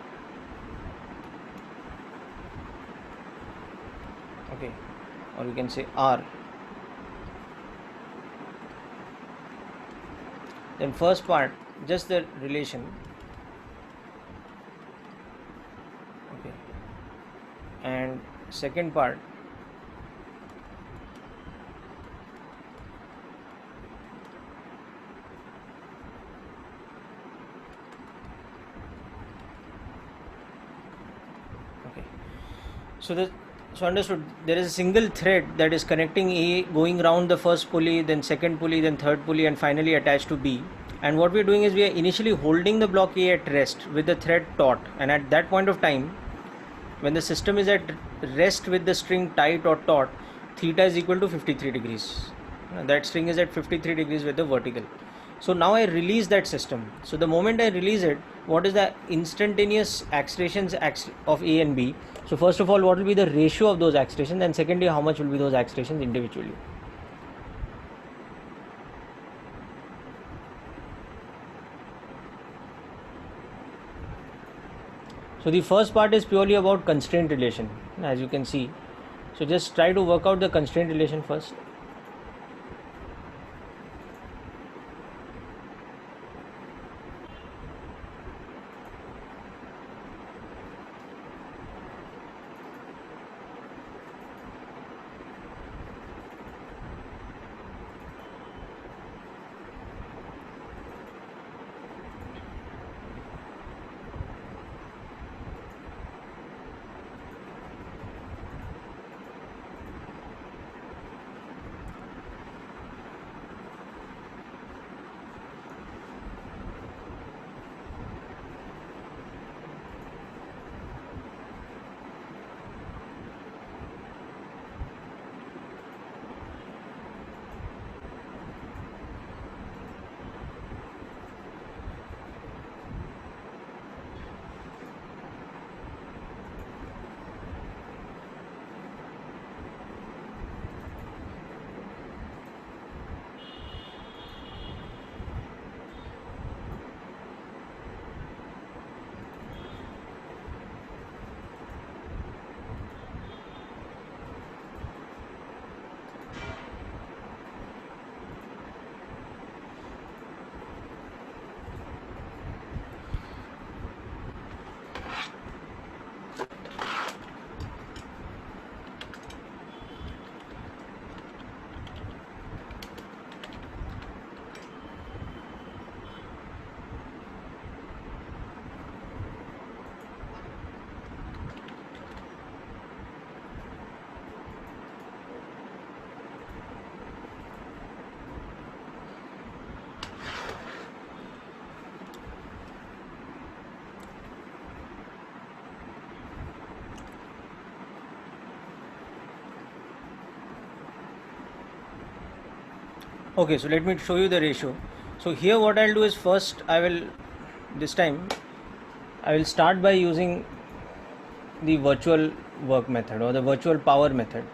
okay, or you can say R, then first part just the relation, okay, and second part okay. So understood, there is a single thread that is connecting A, going around the first pulley, then second pulley, then third pulley, and finally attached to B. And what we are doing is we are initially holding the block A at rest with the thread taut, and at that point of time, when the system is at rest with the string tight or taut, theta is equal to 53 degrees. That string is at 53 degrees with the vertical. So now I release that system. So the moment I release it, what is the instantaneous accelerations of A and B? So first of all, what will be the ratio of those accelerations, and secondly, how much will be those accelerations individually? So the first part is purely about constraint relation, as you can see. So just try to work out the constraint relation first. Okay, so let me show you the ratio. So here what I'll do is first this time I will start by using the virtual work method or the virtual power method.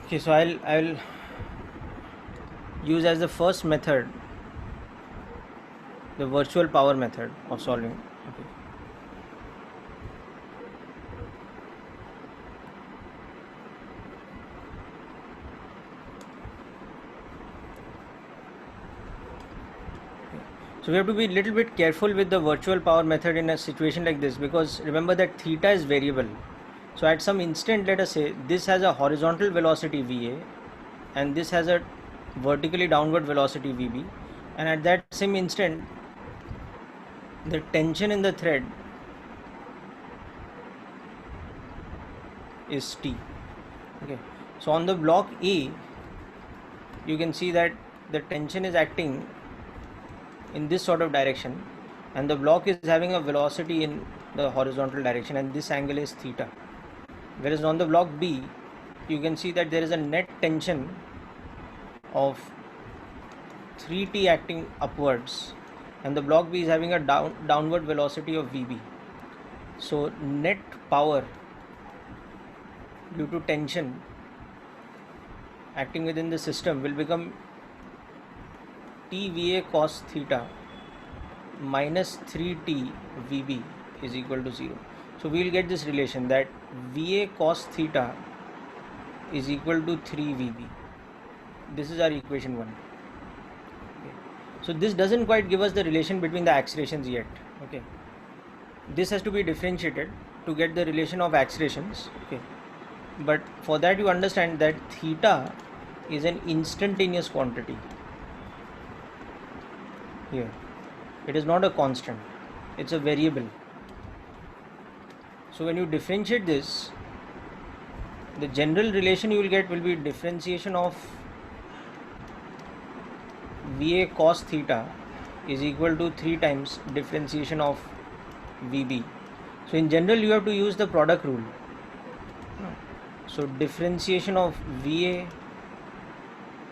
Okay, so I'll use as the first method the virtual power method of solving. Okay. So we have to be a little bit careful with the virtual power method in a situation like this, because remember that theta is variable. So at some instant, let us say this has a horizontal velocity VA and this has a vertically downward velocity VB, and at that same instant the tension in the thread is T. Okay, so on the block E you can see that the tension is acting in this sort of direction and the block is having a velocity in the horizontal direction, and this angle is theta. Whereas on the block B you can see that there is a net tension of 3T acting upwards and the block B is having a downward velocity of VB. So net power due to tension acting within the system will become TVA cos theta minus 3T VB is equal to 0. So we will get this relation that VA cos theta is equal to 3 VB. This is our equation 1. Okay. So this doesn't quite give us the relation between the accelerations yet. Okay. This has to be differentiated to get the relation of accelerations. Okay. But for that you understand that theta is an instantaneous quantity. Here it is not a constant, it's a variable. So when you differentiate this, the general relation you will get will be differentiation of VA cos theta is equal to 3 times differentiation of VB. So in general you have to use the product rule. So differentiation of VA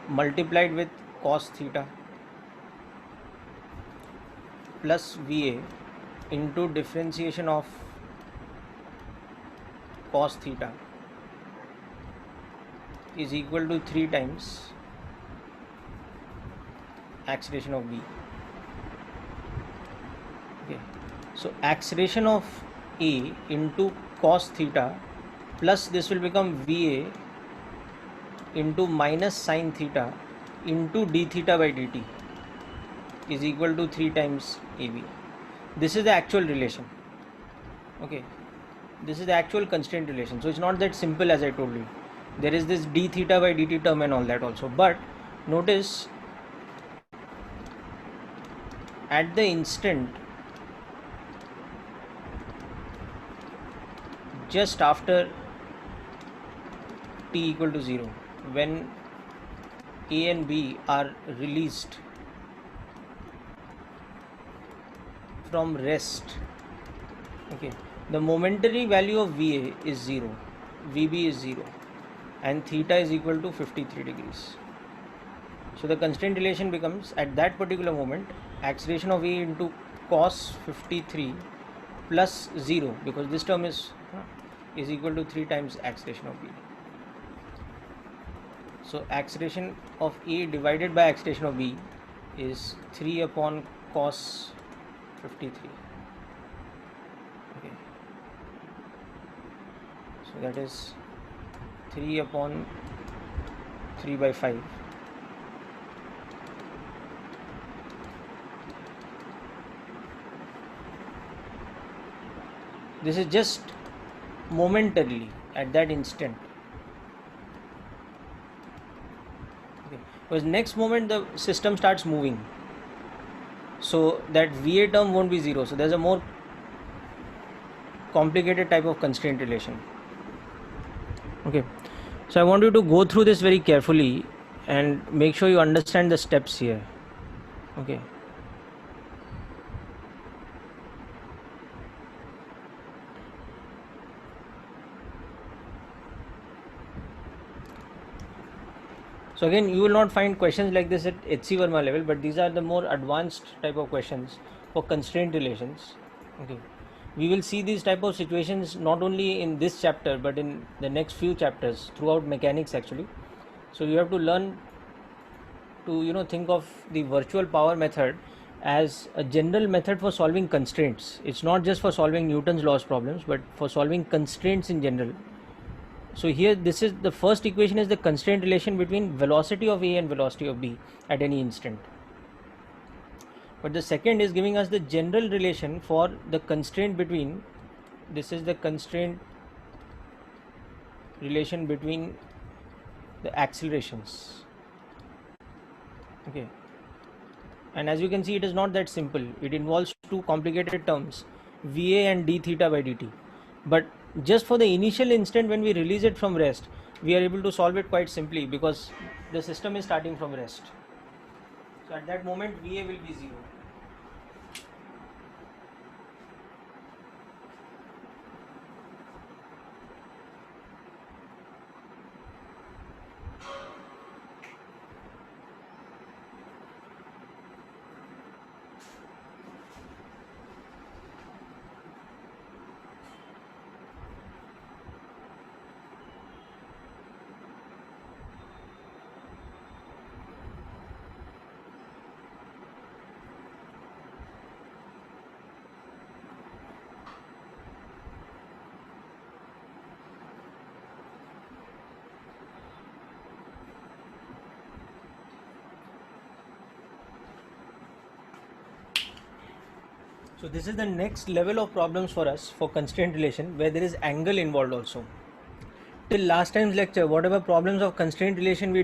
multiplied with cos theta plus VA into differentiation of cos theta is equal to 3 times acceleration of B. Okay, so acceleration of A into cos theta plus this will become VA into minus sin theta into d theta by dt is equal to 3 times AB. This is the actual relation. Okay, this is the actual constraint relation. So it's not that simple as I told you. There is this d theta by dt term and all that also. But notice at the instant just after t equal to 0, when A and B are released from rest, okay, the momentary value of VA is 0, VB is 0, and theta is equal to 53 degrees. So the constraint relation becomes, at that particular moment, acceleration of A into cos 53 plus 0, because this term is equal to 3 times acceleration of B. So acceleration of A divided by acceleration of B is 3 upon cos 53. Okay. So that is 3 upon 3 by 5. This is just momentarily at that instant. Okay. Because next moment the system starts moving. So that VA term won't be 0. So there's a more complicated type of constraint relation. Okay. So I want you to go through this very carefully and make sure you understand the steps here. Okay. So again, you will not find questions like this at HC Verma level, but these are the more advanced type of questions for constraint relations. Okay, we will see these type of situations not only in this chapter but in the next few chapters throughout mechanics actually. So you have to learn to think of the virtual power method as a general method for solving constraints. It's not just for solving Newton's laws problems, but for solving constraints in general. So here, this is the first equation is the constraint relation between velocity of A and velocity of B at any instant. But the second is giving us the general relation for the constraint between, this is the constraint relation between the accelerations. Okay. And as you can see, it is not that simple. It involves two complicated terms, VA and d theta by dt. But just for the initial instant when we release it from rest, we are able to solve it quite simply because the system is starting from rest. So at that moment VA will be 0. So this is the next level of problems for us for constraint relation, where there is angle involved also. Till last time's lecture, whatever problems of constraint relation we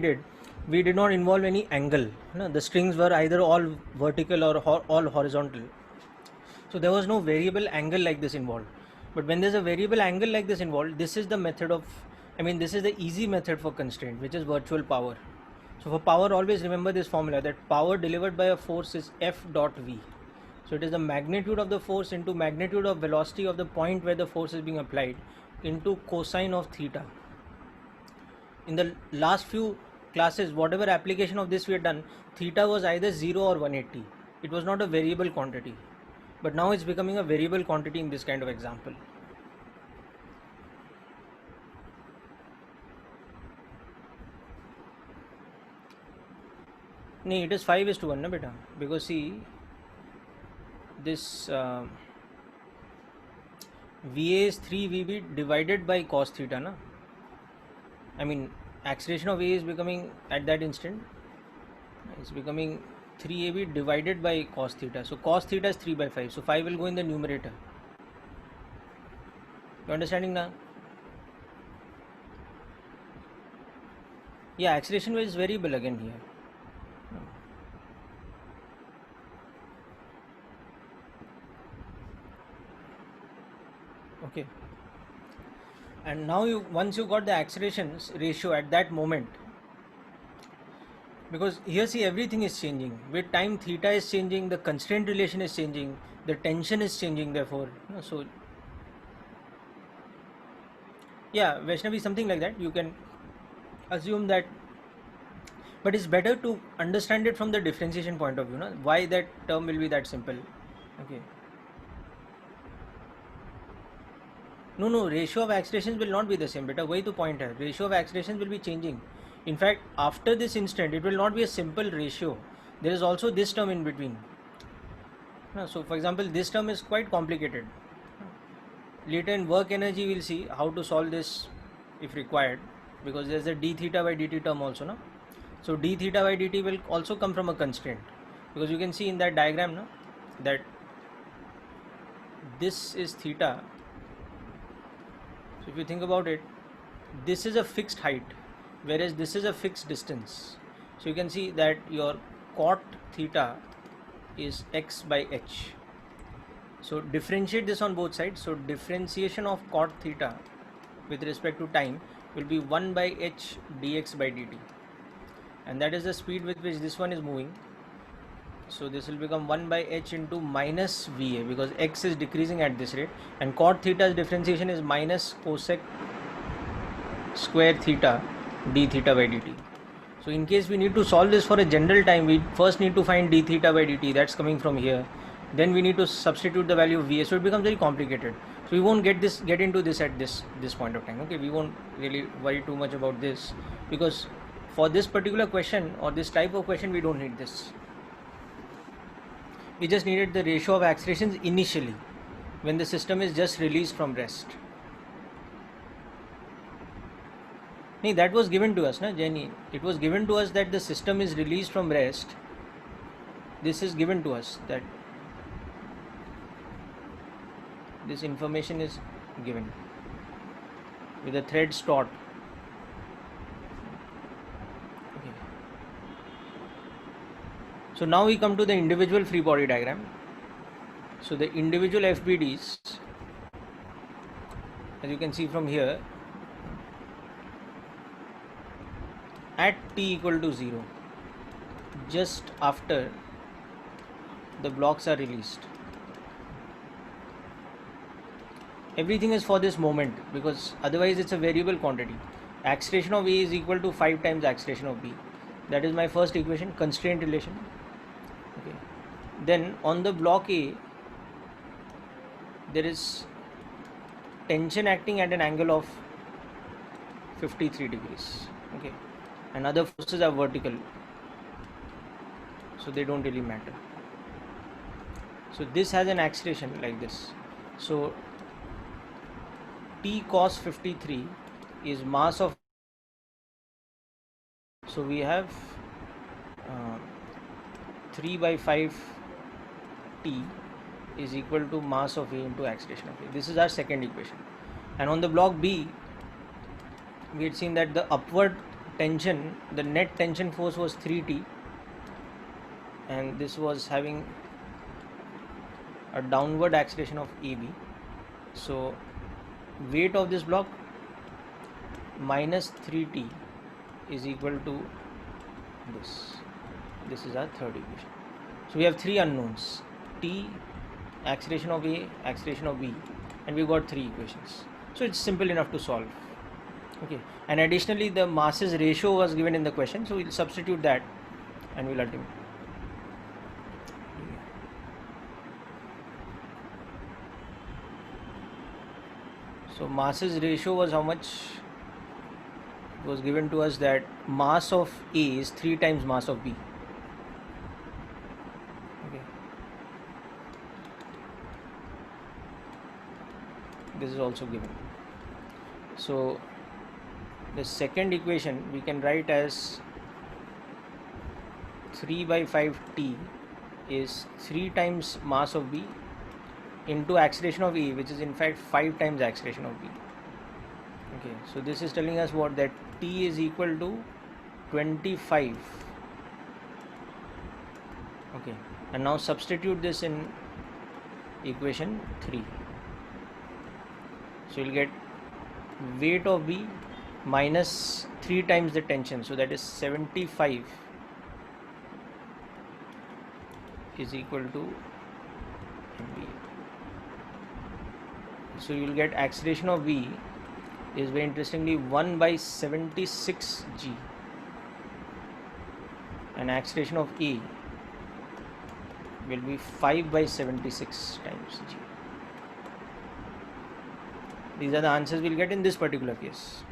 did not involve any angle. The strings were either all vertical or all horizontal. So there was no variable angle like this involved. But when there's a variable angle like this involved, this is the method of I mean, this is the easy method for constraint, which is virtual power. So for power, always remember this formula, that power delivered by a force is F dot V. So it is the magnitude of the force into magnitude of velocity of the point where the force is being applied into cosine of theta. In the last few classes, whatever application of this we had done, theta was either 0 or 180. It was not a variable quantity. But now it's becoming a variable quantity in this kind of example. No, it is 5:1, na beta, because see this VA is 3 VB divided by cos theta, na. I mean, acceleration of A is becoming at that instant, it's becoming 3AB divided by cos theta. So cos theta is 3/5. So 5 will go in the numerator. You understanding now? Yeah, acceleration is variable again here. Okay. And now once you got the accelerations ratio at that moment, because here see everything is changing with time, theta is changing, the constraint relation is changing, the tension is changing, therefore so yeah, Vaishnavi, something like that you can assume that, but it's better to understand it from the differentiation point of view, no? Why that term will be that simple. Okay, no, ratio of accelerations will not be the same, beta, वही तो point है, ratio of accelerations will be changing. In fact, after this instant it will not be a simple ratio, there is also this term in between. So for example, this term is quite complicated. Later in work energy we'll see how to solve this if required, because there's a d theta by dt term also, no? So d theta by dt will also come from a constraint, because you can see in that diagram, no, that this is theta. So if you think about it, this is a fixed height, whereas this is a fixed distance. So you can see that your cot theta is x by h. So differentiate this on both sides. So differentiation of cot theta with respect to time will be 1 by h dx by dt, and that is the speed with which this one is moving. So this will become 1 by h into minus VA, because x is decreasing at this rate, and cot theta's differentiation is minus cosec square theta d theta by dt. So in case we need to solve this for a general time, we first need to find d theta by dt, that's coming from here. Then we need to substitute the value of VA, so it becomes very complicated. So we won't get into this at this point of time. Okay, we won't really worry too much about this, because for this particular question or this type of question we don't need this. We just needed the ratio of accelerations initially when the system is just released from rest. Nee, that was given to us, na Jenny. It was given to us that the system is released from rest. This is given to us, that this information is given with the threads taut. Okay. So now we come to the individual free body diagram. So the individual FBDs, as you can see from here, at t equal to 0, just after the blocks are released. Everything is for this moment, because otherwise it's a variable quantity. Acceleration of A is equal to 5 times acceleration of B. That is my first equation, constraint relation. Okay. Then on the block A, there is tension acting at an angle of 53 degrees. Okay. And other forces are vertical, so they don't really matter. So this has an acceleration like this. So T cos 53 is mass of, so we have 3 by 5 T is equal to mass of A into acceleration of A. This is our second equation. And on the block B, we had seen that the upward tension, the net tension force was 3T, and this was having a downward acceleration of AB. So weight of this block minus 3t is equal to this. This is our third equation. So we have three unknowns: t, acceleration of A, acceleration of B, and we got three equations. So it's simple enough to solve. Okay, and additionally the masses ratio was given in the question, so we'll substitute that and we'll ultimately. So masses ratio was how much? It was given to us that mass of A is 3 times mass of B. Okay. This is also given. So the second equation we can write as 3 by 5t is 3 times mass of B into acceleration of A, which is in fact 5 times acceleration of B. Okay, so this is telling us what, that t is equal to 25. Okay, and now substitute this in equation 3. So you'll get weight of B minus 3 times the tension, so that is 75 is equal to MB. So you'll get acceleration of V is, very interestingly, 1 by 76 G, and acceleration of A will be 5 by 76 times G. These are the answers we'll get in this particular case.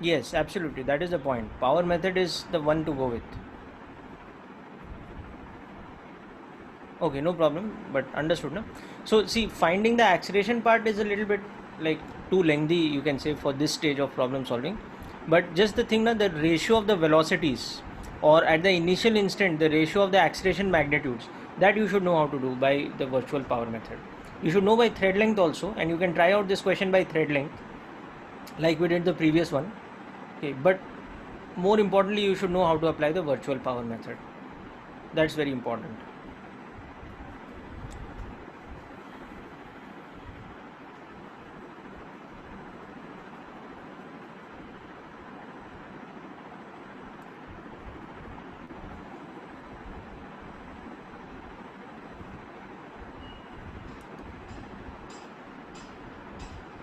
Yes, absolutely. That is the point. Power method is the one to go with. Okay, no problem, but understood, no? So see, finding the acceleration part is a little bit like too lengthy, you can say, for this stage of problem solving. But just the thing that the ratio of the velocities, or at the initial instant, the ratio of the acceleration magnitudes, that you should know how to do by the virtual power method. You should know by thread length also, and you can try out this question by thread length, like we did the previous one. Okay, but more importantly, you should know how to apply the virtual power method. That's very important.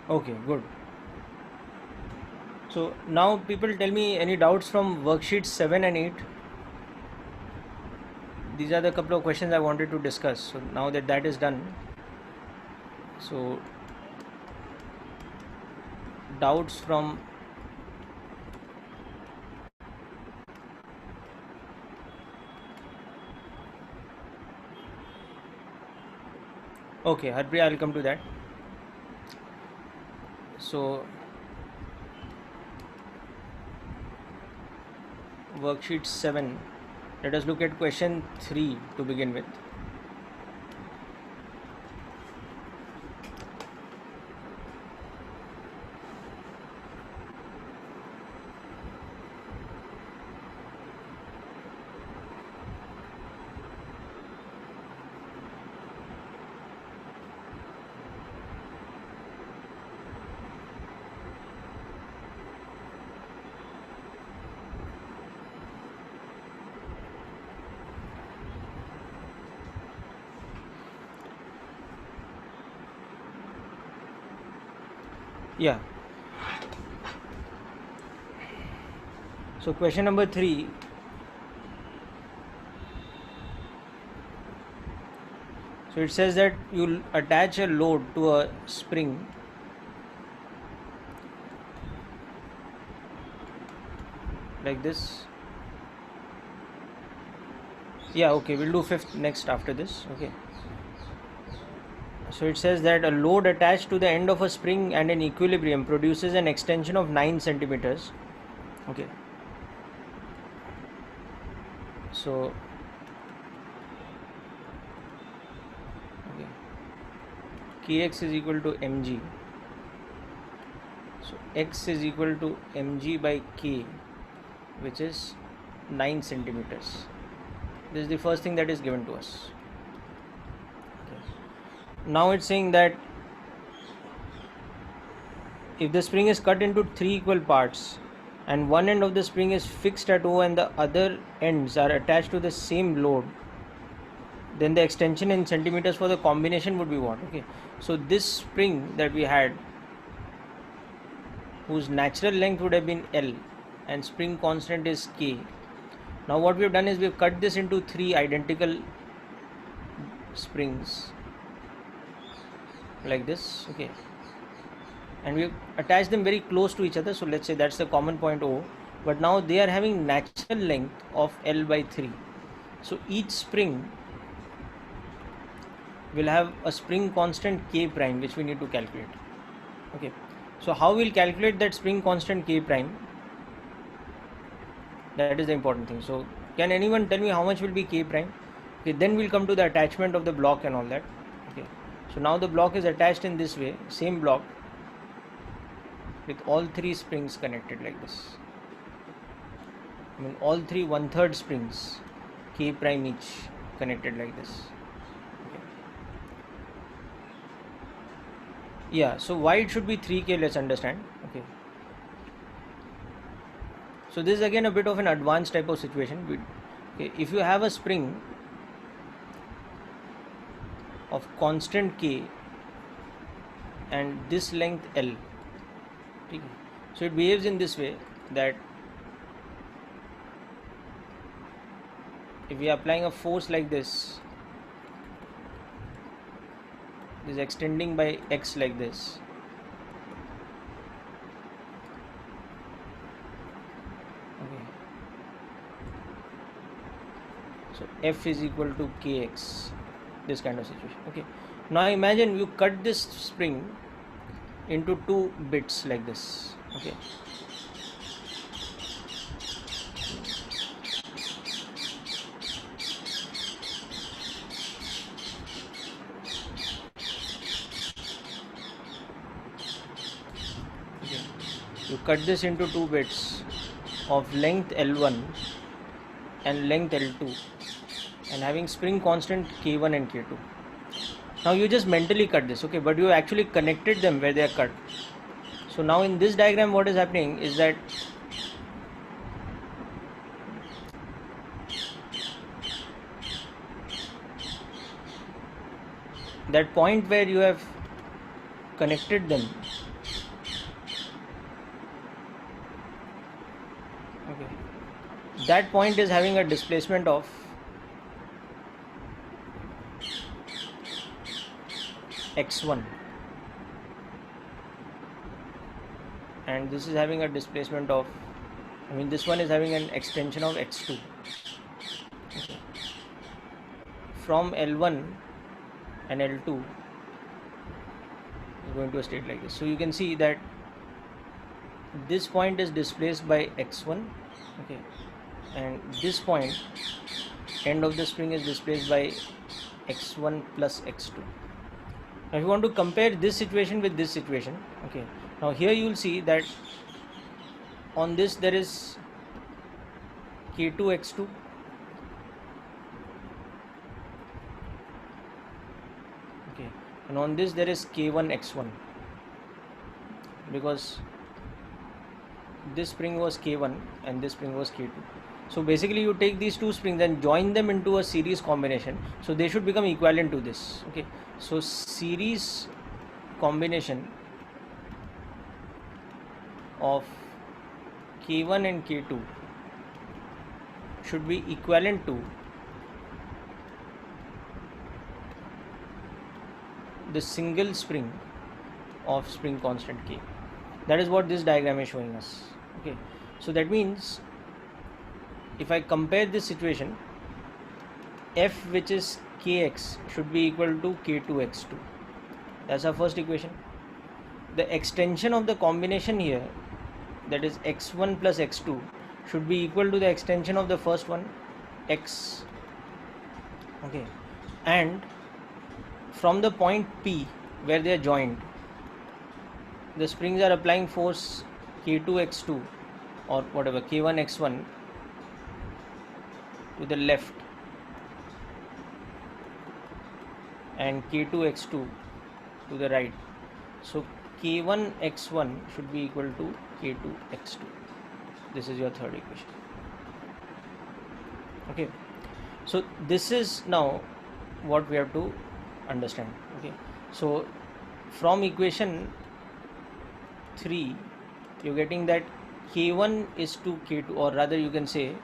Okay, good. So now people tell me any doubts from worksheets 7 and 8. These are the couple of questions I wanted to discuss. So now that that is done, so doubts from okay, Harpriya, I'll come to that. So worksheet 7, let us look at question 3 to begin with. Yeah. So question number 3. So it says that you'll attach a load to a spring like this, Yeah, okay, we'll do fifth next after this. Okay, so it says that a load attached to the end of a spring and in equilibrium produces an extension of 9 centimeters. Okay, so okay, kx is equal to mg, so x is equal to mg by k, which is 9 centimeters. This is the first thing that is given to us. Okay. Now it's saying that if the spring is cut into 3 equal parts and one end of the spring is fixed at O and the other ends are attached to the same load, then the extension in centimeters for the combination would be what? Okay, so this spring that we had, whose natural length would have been L and spring constant is K. Now what we have done is we have cut this into 3 identical springs like this. Okay, and we attach them very close to each other. So let's say that's the common point O, but now they are having natural length of L by 3. So each spring will have a spring constant K prime, which we need to calculate. Okay, so how we'll calculate that spring constant K prime? That is the important thing. So can anyone tell me how much will be K prime? Okay, then we'll come to the attachment of the block and all that. Okay, so now the block is attached in this way, same block, with all 3 springs connected like this. I mean all 3 1/3 springs, K prime each, connected like this. Okay. Yeah, so why it should be 3K, let's understand. Okay, so this is again a bit of an advanced type of situation. Okay, if you have a spring of constant K and this length L, okay, so it behaves in this way, that if we are applying a force like this is extending by x like this, okay, so F is equal to kx, this kind of situation. Okay, now imagine you cut this spring into 2 bits like this. Okay, you cut this into 2 bits of length L1 and length L2 and having spring constant K1 and K2. Now you just mentally cut this, okay, but you actually connected them where they are cut. So now in this diagram what is happening is that that point where you have connected them, okay, that point is having a displacement of x1 and this is having a displacement of, I mean this one is having an extension of x2. Okay. From L1 and L2 is going to a state like this. So you can see that this point is displaced by x1, okay, and this point, end of the spring, is displaced by x1 plus x2. Now if you want to compare this situation with this situation, okay, now here you will see that on this there is k2 x2, okay, and on this there is k1 x1, because this spring was k1 and this spring was k2. So basically you take these 2 springs and join them into a series combination, so they should become equivalent to this. Okay, so series combination of k1 and k2 should be equivalent to the single spring of spring constant k. That is what this diagram is showing us. Okay, so that means if I compare this situation, f which is kx should be equal to k2x2. That's our first equation. The extension of the combination here, that is x1 plus x2, should be equal to the extension of the first one, x. Okay, and from the point P where they are joined, the springs are applying force k2x2 or whatever k1x1 to the left and k2x2 to the right. So k1x1 should be equal to k2x2. This is your third equation. Okay, so this is now what we have to understand. Okay, so from equation 3 you're getting that k1 is to k2, or rather you can say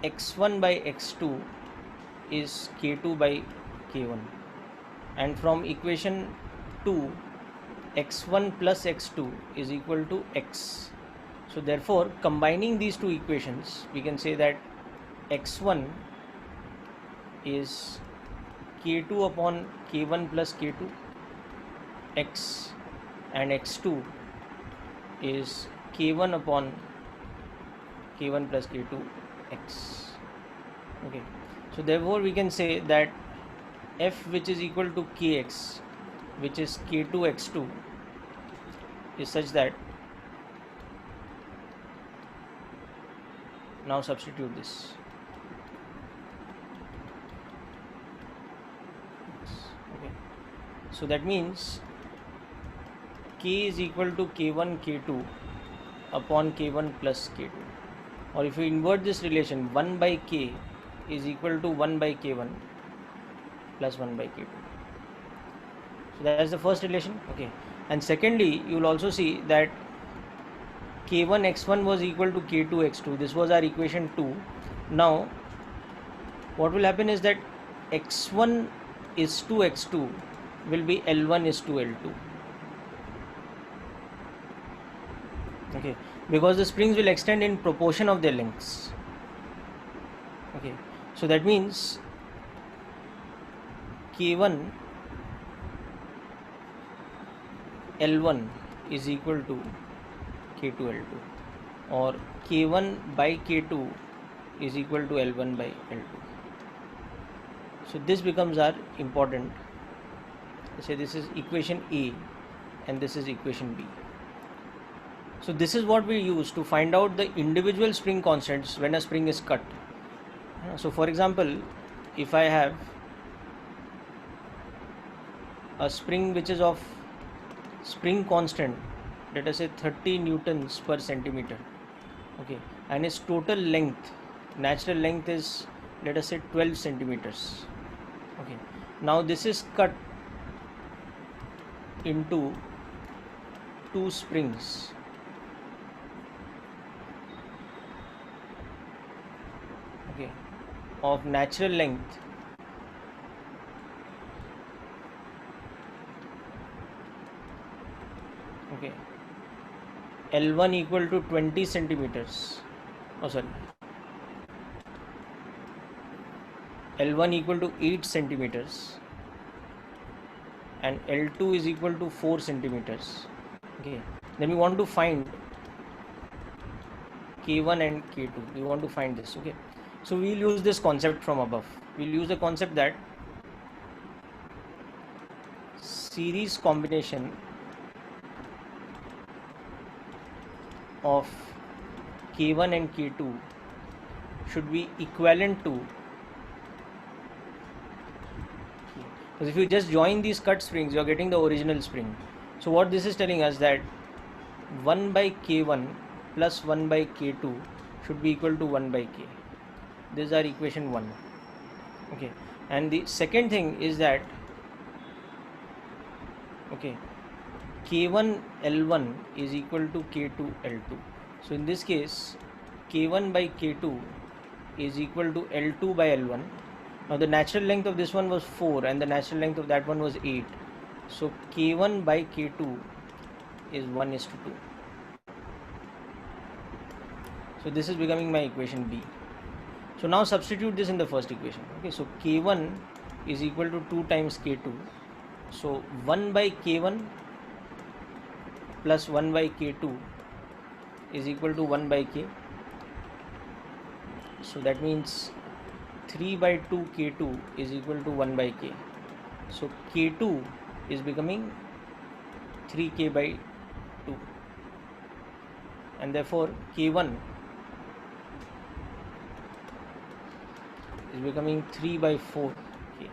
x1 by x2 is k2 by k1, and from equation 2 x1 plus x2 is equal to x. So therefore, combining these two equations, we can say that x1 is k2 upon k1 plus k2 x, and x2 is k1 upon k1 plus k2 x. Okay, so therefore we can say that f which is equal to kx, which is k2x2, is such that, now substitute this. Okay, so that means k is equal to k1 k2 upon k1 plus k2, or if you invert this relation, 1 by k is equal to 1 by k1 plus 1 by k2. So that is the first relation. Okay, and secondly you will also see that k1 x1 was equal to k2 x2. This was our equation 2. Now what will happen is that x1 is to x2 will be L1 is to L2. Okay, because the springs will extend in proportion of their lengths. Okay, so that means k1 L1 is equal to k2 L2, or k1 by k2 is equal to L1 by L2. So this becomes our important. Say this is equation A and this is equation B. So this is what we use to find out the individual spring constants when a spring is cut. So for example, if I have a spring which is of spring constant, let us say 30 newtons per centimeter, okay, and its total length, natural length is, let us say, 12 centimeters. Okay, now this is cut into two springs. Okay, of natural length okay, L1 equal to 20 centimeters. Oh, sorry. L1 equal to 8 centimeters and L2 is equal to 4 centimeters. Okay, then we want to find K1 and K2. We want to find this. Okay, so we'll use this concept from above. We'll use the concept that series combination of K1 and K2 should be equivalent to, because if you just join these cut springs, you are getting the original spring. So what this is telling us, that 1 by K1 plus 1 by K2 should be equal to 1 by K. This is our equation 1. Okay, and the second thing is that, okay, K1 L1 is equal to K2 L2. So in this case, K1 by K2 is equal to L2 by L1. Now the natural length of this one was 4 and the natural length of that one was 8. So K1 by K2 is 1:2. So this is becoming my equation B. So now substitute this in the first equation. Okay, so K1 is equal to 2 times K2. So 1 by K1 plus 1 by K2 is equal to 1 by K. So that means 3 by 2 K2 is equal to 1 by K. So K2 is becoming 3K by 2, and therefore K1 is becoming 3 by 4K.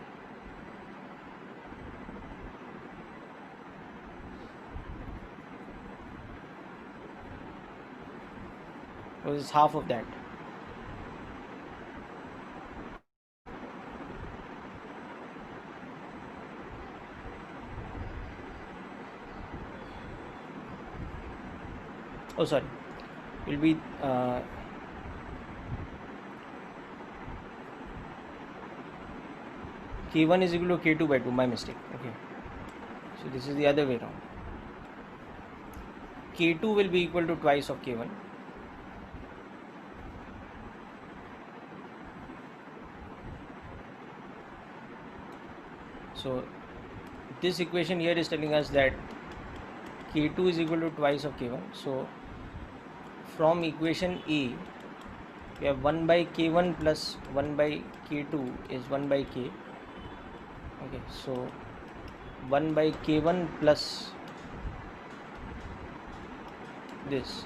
So this is half of that. Oh sorry, it will be K1 is equal to K2 by 2, my mistake. Okay, so this is the other way around. K2 will be equal to twice of K1. So this equation here is telling us that K2 is equal to twice of K1. So from equation A, we have 1 by K1 plus 1 by K2 is 1 by K. Okay, so 1 by K1 plus this.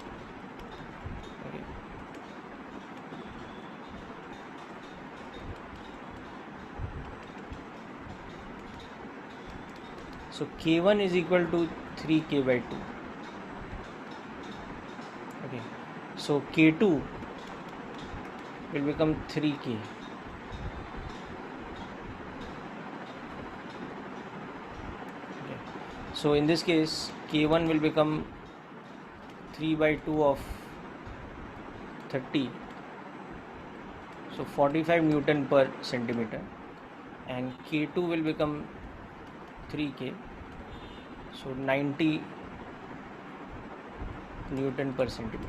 Okay. So K1 is equal to 3K by 2. Okay, so K2 will become 3K. Okay. So in this case, K1 will become 3 by 2 of 30. So 45 Newton per centimeter, and K2 will become 3K. So 90 Newton per centimeter.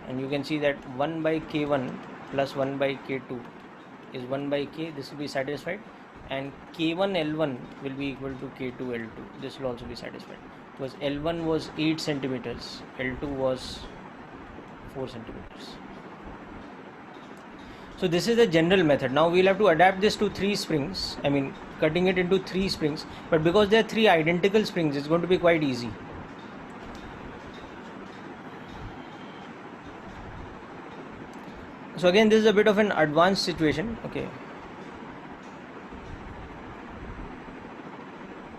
And you can see that 1 by K1 plus 1 by K2 is 1 by K. This will be satisfied, and K1 L1 will be equal to K2 L2. This will also be satisfied because L1 was 8 centimeters, L2 was 4 centimeters. So this is the general method. Now we'll have to adapt this to 3 springs. I mean, cutting it into 3 springs, but because there are 3 identical springs, it's going to be quite easy. So again, this is a bit of an advanced situation. Okay,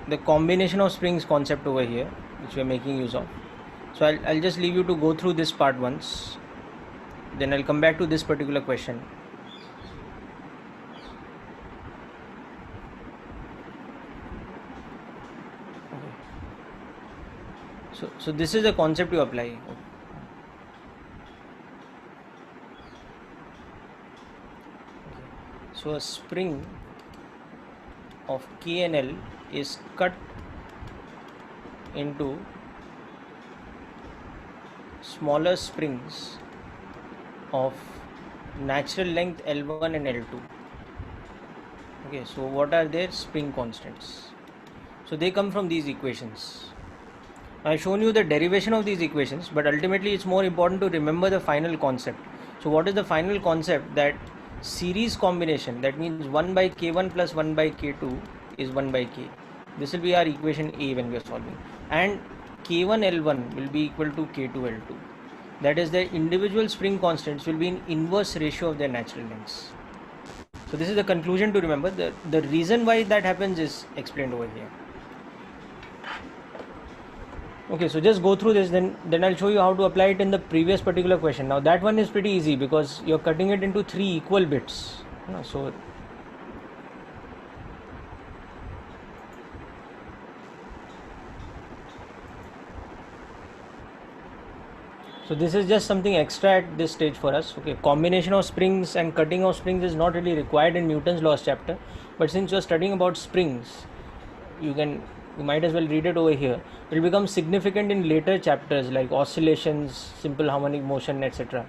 the combination of springs concept over here, which we are making use of. So I'll just leave you to go through this part once, then I'll come back to this particular question. Okay. So this is the concept you apply. Okay. So a spring of K and L is cut into smaller springs of natural length L1 and L2. Okay, so what are their spring constants? So they come from these equations. I've shown you the derivation of these equations, but ultimately it's more important to remember the final concept. So what is the final concept? That series combination, that means 1 by K1 plus 1 by K2 is 1 by K. This will be our equation A when we are solving, and K1 L1 will be equal to K2 L2. That is, the individual spring constants will be in inverse ratio of their natural lengths. So this is the conclusion to remember. The reason why that happens is explained over here. Okay, so just go through this, then I'll show you how to apply it in the previous particular question. Now that one is pretty easy because you're cutting it into 3 equal bits. So this is just something extra at this stage for us. Okay, combination of springs and cutting of springs is not really required in Newton's laws chapter, but since you're studying about springs, you might as well read it over here. It will become significant in later chapters like oscillations, simple harmonic motion, etc.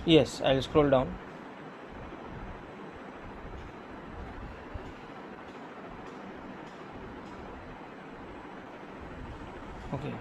Yes, I'll scroll down. Okay.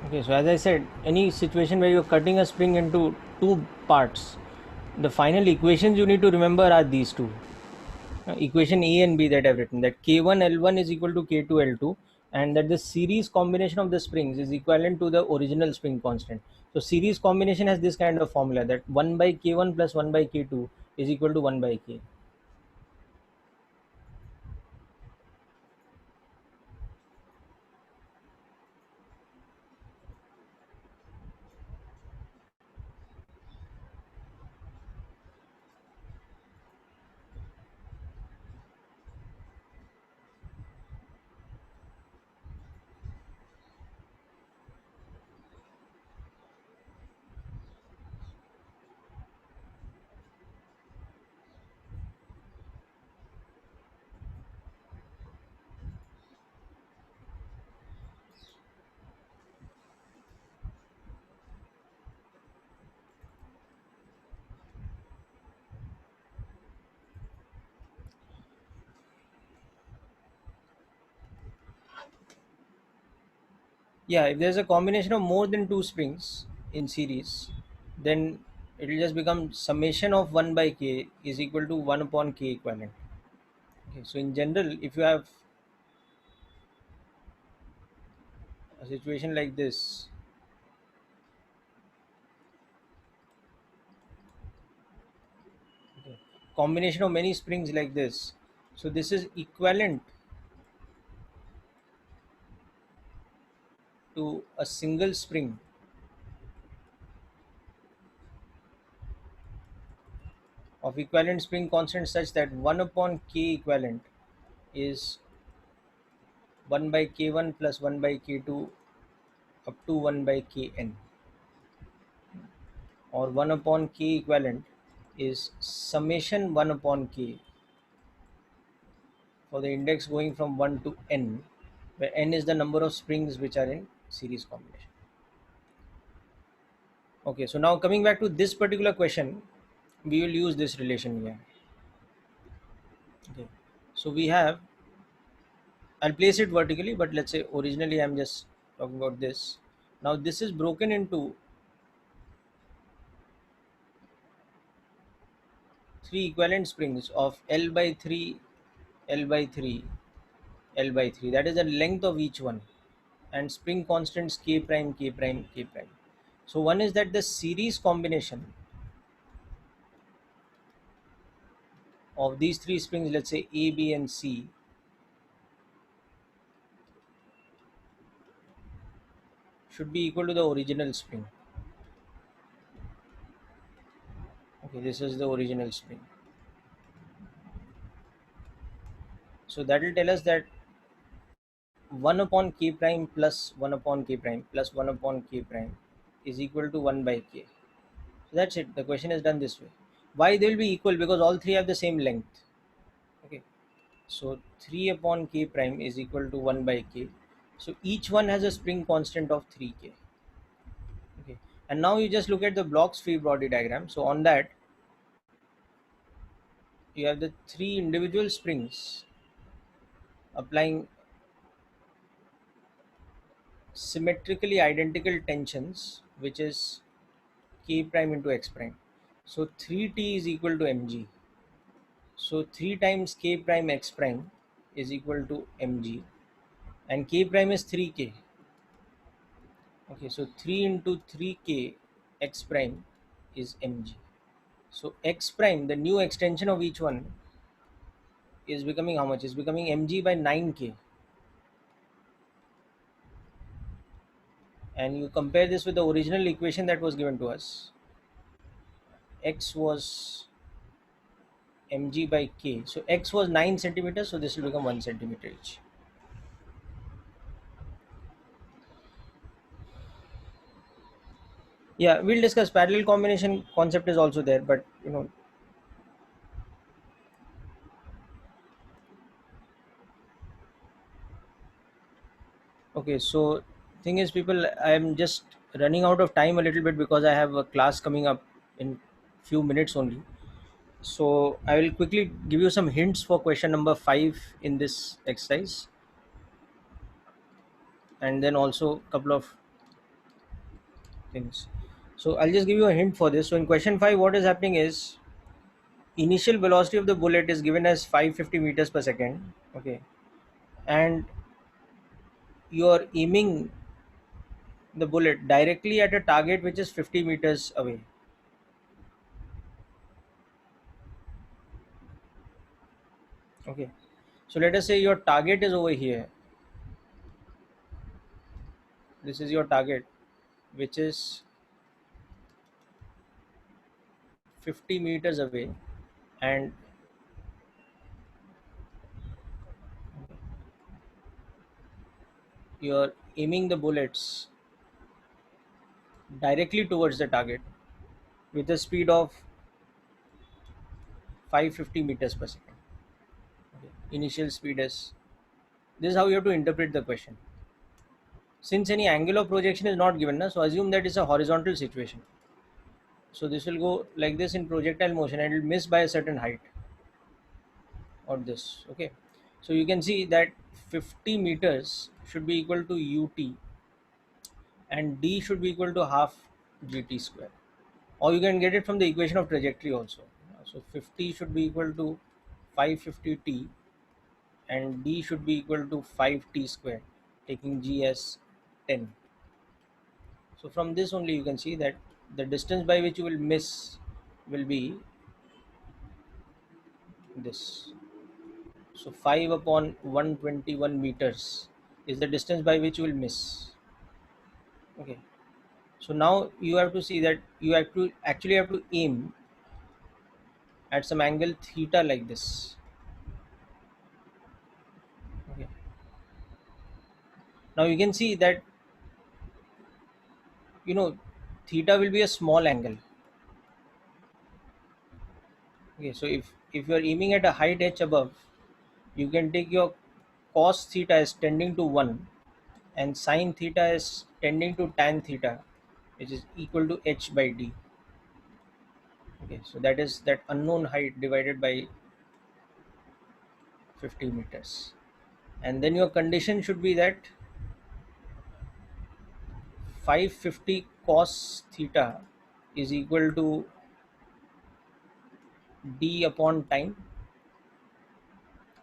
Okay, so as I said, any situation where you're cutting a spring into two parts, the final equations you need to remember are these two. Equation A and B that I've written, that K1 L1 is equal to K2 L2, and that the series combination of the springs is equivalent to the original spring constant. So series combination has this kind of formula, that 1 by K1 plus 1 by K2 is equal to 1 by K. Yeah, if there's a combination of more than two springs in series, then it will just become summation of 1 by K is equal to 1 upon K equivalent. Okay, so in general, if you have a situation like this, okay, combination of many springs like this, so this is equivalent to a single spring of equivalent spring constant, such that 1 upon K equivalent is 1 by K1 plus 1 by K2 up to 1 by Kn, or 1 upon K equivalent is summation 1 upon K for the index going from 1 to n, where n is the number of springs which are in series combination. Okay, so now coming back to this particular question, we will use this relation here. Okay, so we have, I'll place it vertically, but let's say originally I'm just talking about this. Now this is broken into three equivalent springs of L by 3, L by 3, L by 3. That is the length of each one, and spring constants K prime, K prime, K prime. So one is that the series combination of these three springs, let's say A, B, and C, should be equal to the original spring. Okay, this is the original spring. So that will tell us that 1 upon k prime plus 1 upon k prime plus 1 upon k prime is equal to 1 by k. So that's it. The question is done this way. Why they will be equal? Because all three have the same length. Okay. So 3 upon k prime is equal to 1 by k. So each one has a spring constant of 3k. Okay. And now you just look at the Bloch's free body diagram. So on that, you have the three individual springs applying symmetrically identical tensions, which is k prime into x prime. So 3t is equal to mg. So 3 times k prime x prime is equal to mg, and k prime is 3k. Okay, so 3 into 3k x prime is mg. So x prime, the new extension of each one, is becoming how much? Is becoming mg by 9k. And you compare this with the original equation that was given to us. X was mg by k. So x was 9 centimeters, so this will become 1 centimeter each. Yeah, we'll discuss parallel combination concept is also there, but okay. So thing is, people, I'm just running out of time a little bit because I have a class coming up in few minutes only. So I will quickly give you some hints for question number 5 in this exercise, and then also a couple of things. So I'll just give you a hint for this. So in question 5, what is happening is initial velocity of the bullet is given as 550 meters per second. Okay, and you're aiming the bullet directly at a target which is 50 meters away. Okay, so let us say your target is over here. This is your target, which is 50 meters away, and you're aiming the bullets directly towards the target with a speed of 550 meters per second. Okay. Initial speed is, this is how you have to interpret the question. Since any angle of projection is not given, so assume that it's a horizontal situation. So this will go like this in projectile motion and it will miss by a certain height, or this. Okay. So you can see that 50 meters should be equal to ut, and d should be equal to half gt square. Or you can get it from the equation of trajectory also. So 50 should be equal to 550t, and d should be equal to 5t square, taking g as 10. So from this only you can see that the distance by which you will miss will be this. So 5 upon 121 meters is the distance by which you will miss. Okay. So now you have to see that you have to actually have to aim at some angle theta like this. Okay. Now you can see that you know theta will be a small angle. Okay. So if you are aiming at a height h above, you can take your cos theta as tending to 1 and sine theta is tending to tan theta, which is equal to h by d. Okay, so that is that unknown height divided by 50 meters, and then your condition should be that 550 cos theta is equal to d upon time.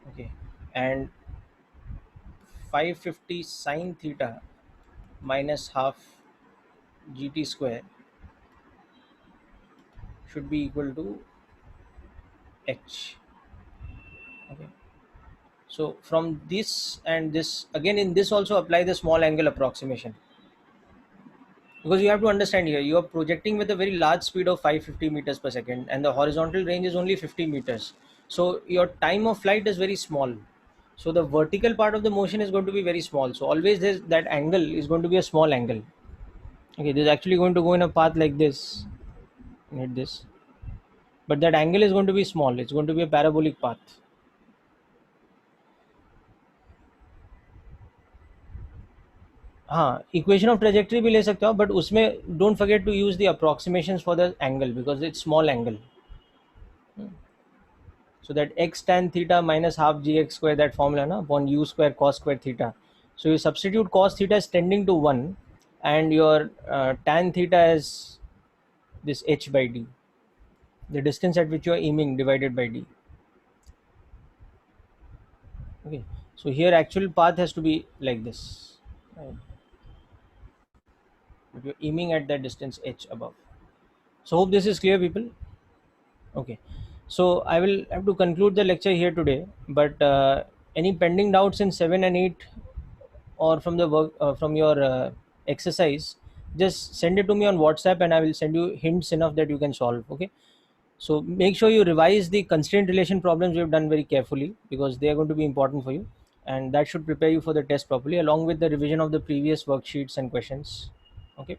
Okay, and 550 sine theta minus half gt square should be equal to h. Okay. So from this and this, again in this also apply the small angle approximation. because you have to understand here, you are projecting with a very large speed of 550 meters per second, and the horizontal range is only 50 meters. So your time of flight is very small. So the vertical part of the motion is going to be very small. So always there's that angle is going to be a small angle. Okay, this is actually going to go in a path like this, like this, but that angle is going to be small. It's going to be a parabolic path. हाँ, equation of trajectory भी ले सकते हो, but उसमें don't forget to use the approximations for the angle because it's small angle. So that x tan theta minus half gx square, that formula na, upon u square cos square theta. So you substitute cos theta is tending to 1, and your tan theta is this h by d, the distance at which you are aiming divided by d. Okay, so here actual path has to be like this, right? But you're aiming at that distance h above. So hope this is clear, people. Okay, so I will have to conclude the lecture here today, but any pending doubts in 7 and 8 or from the work from your exercise, just send it to me on WhatsApp and I will send you hints enough that you can solve. Okay, so make sure you revise the constraint relation problems we have done very carefully, because they are going to be important for you, and that should prepare you for the test properly, along with the revision of the previous worksheets and questions. Okay.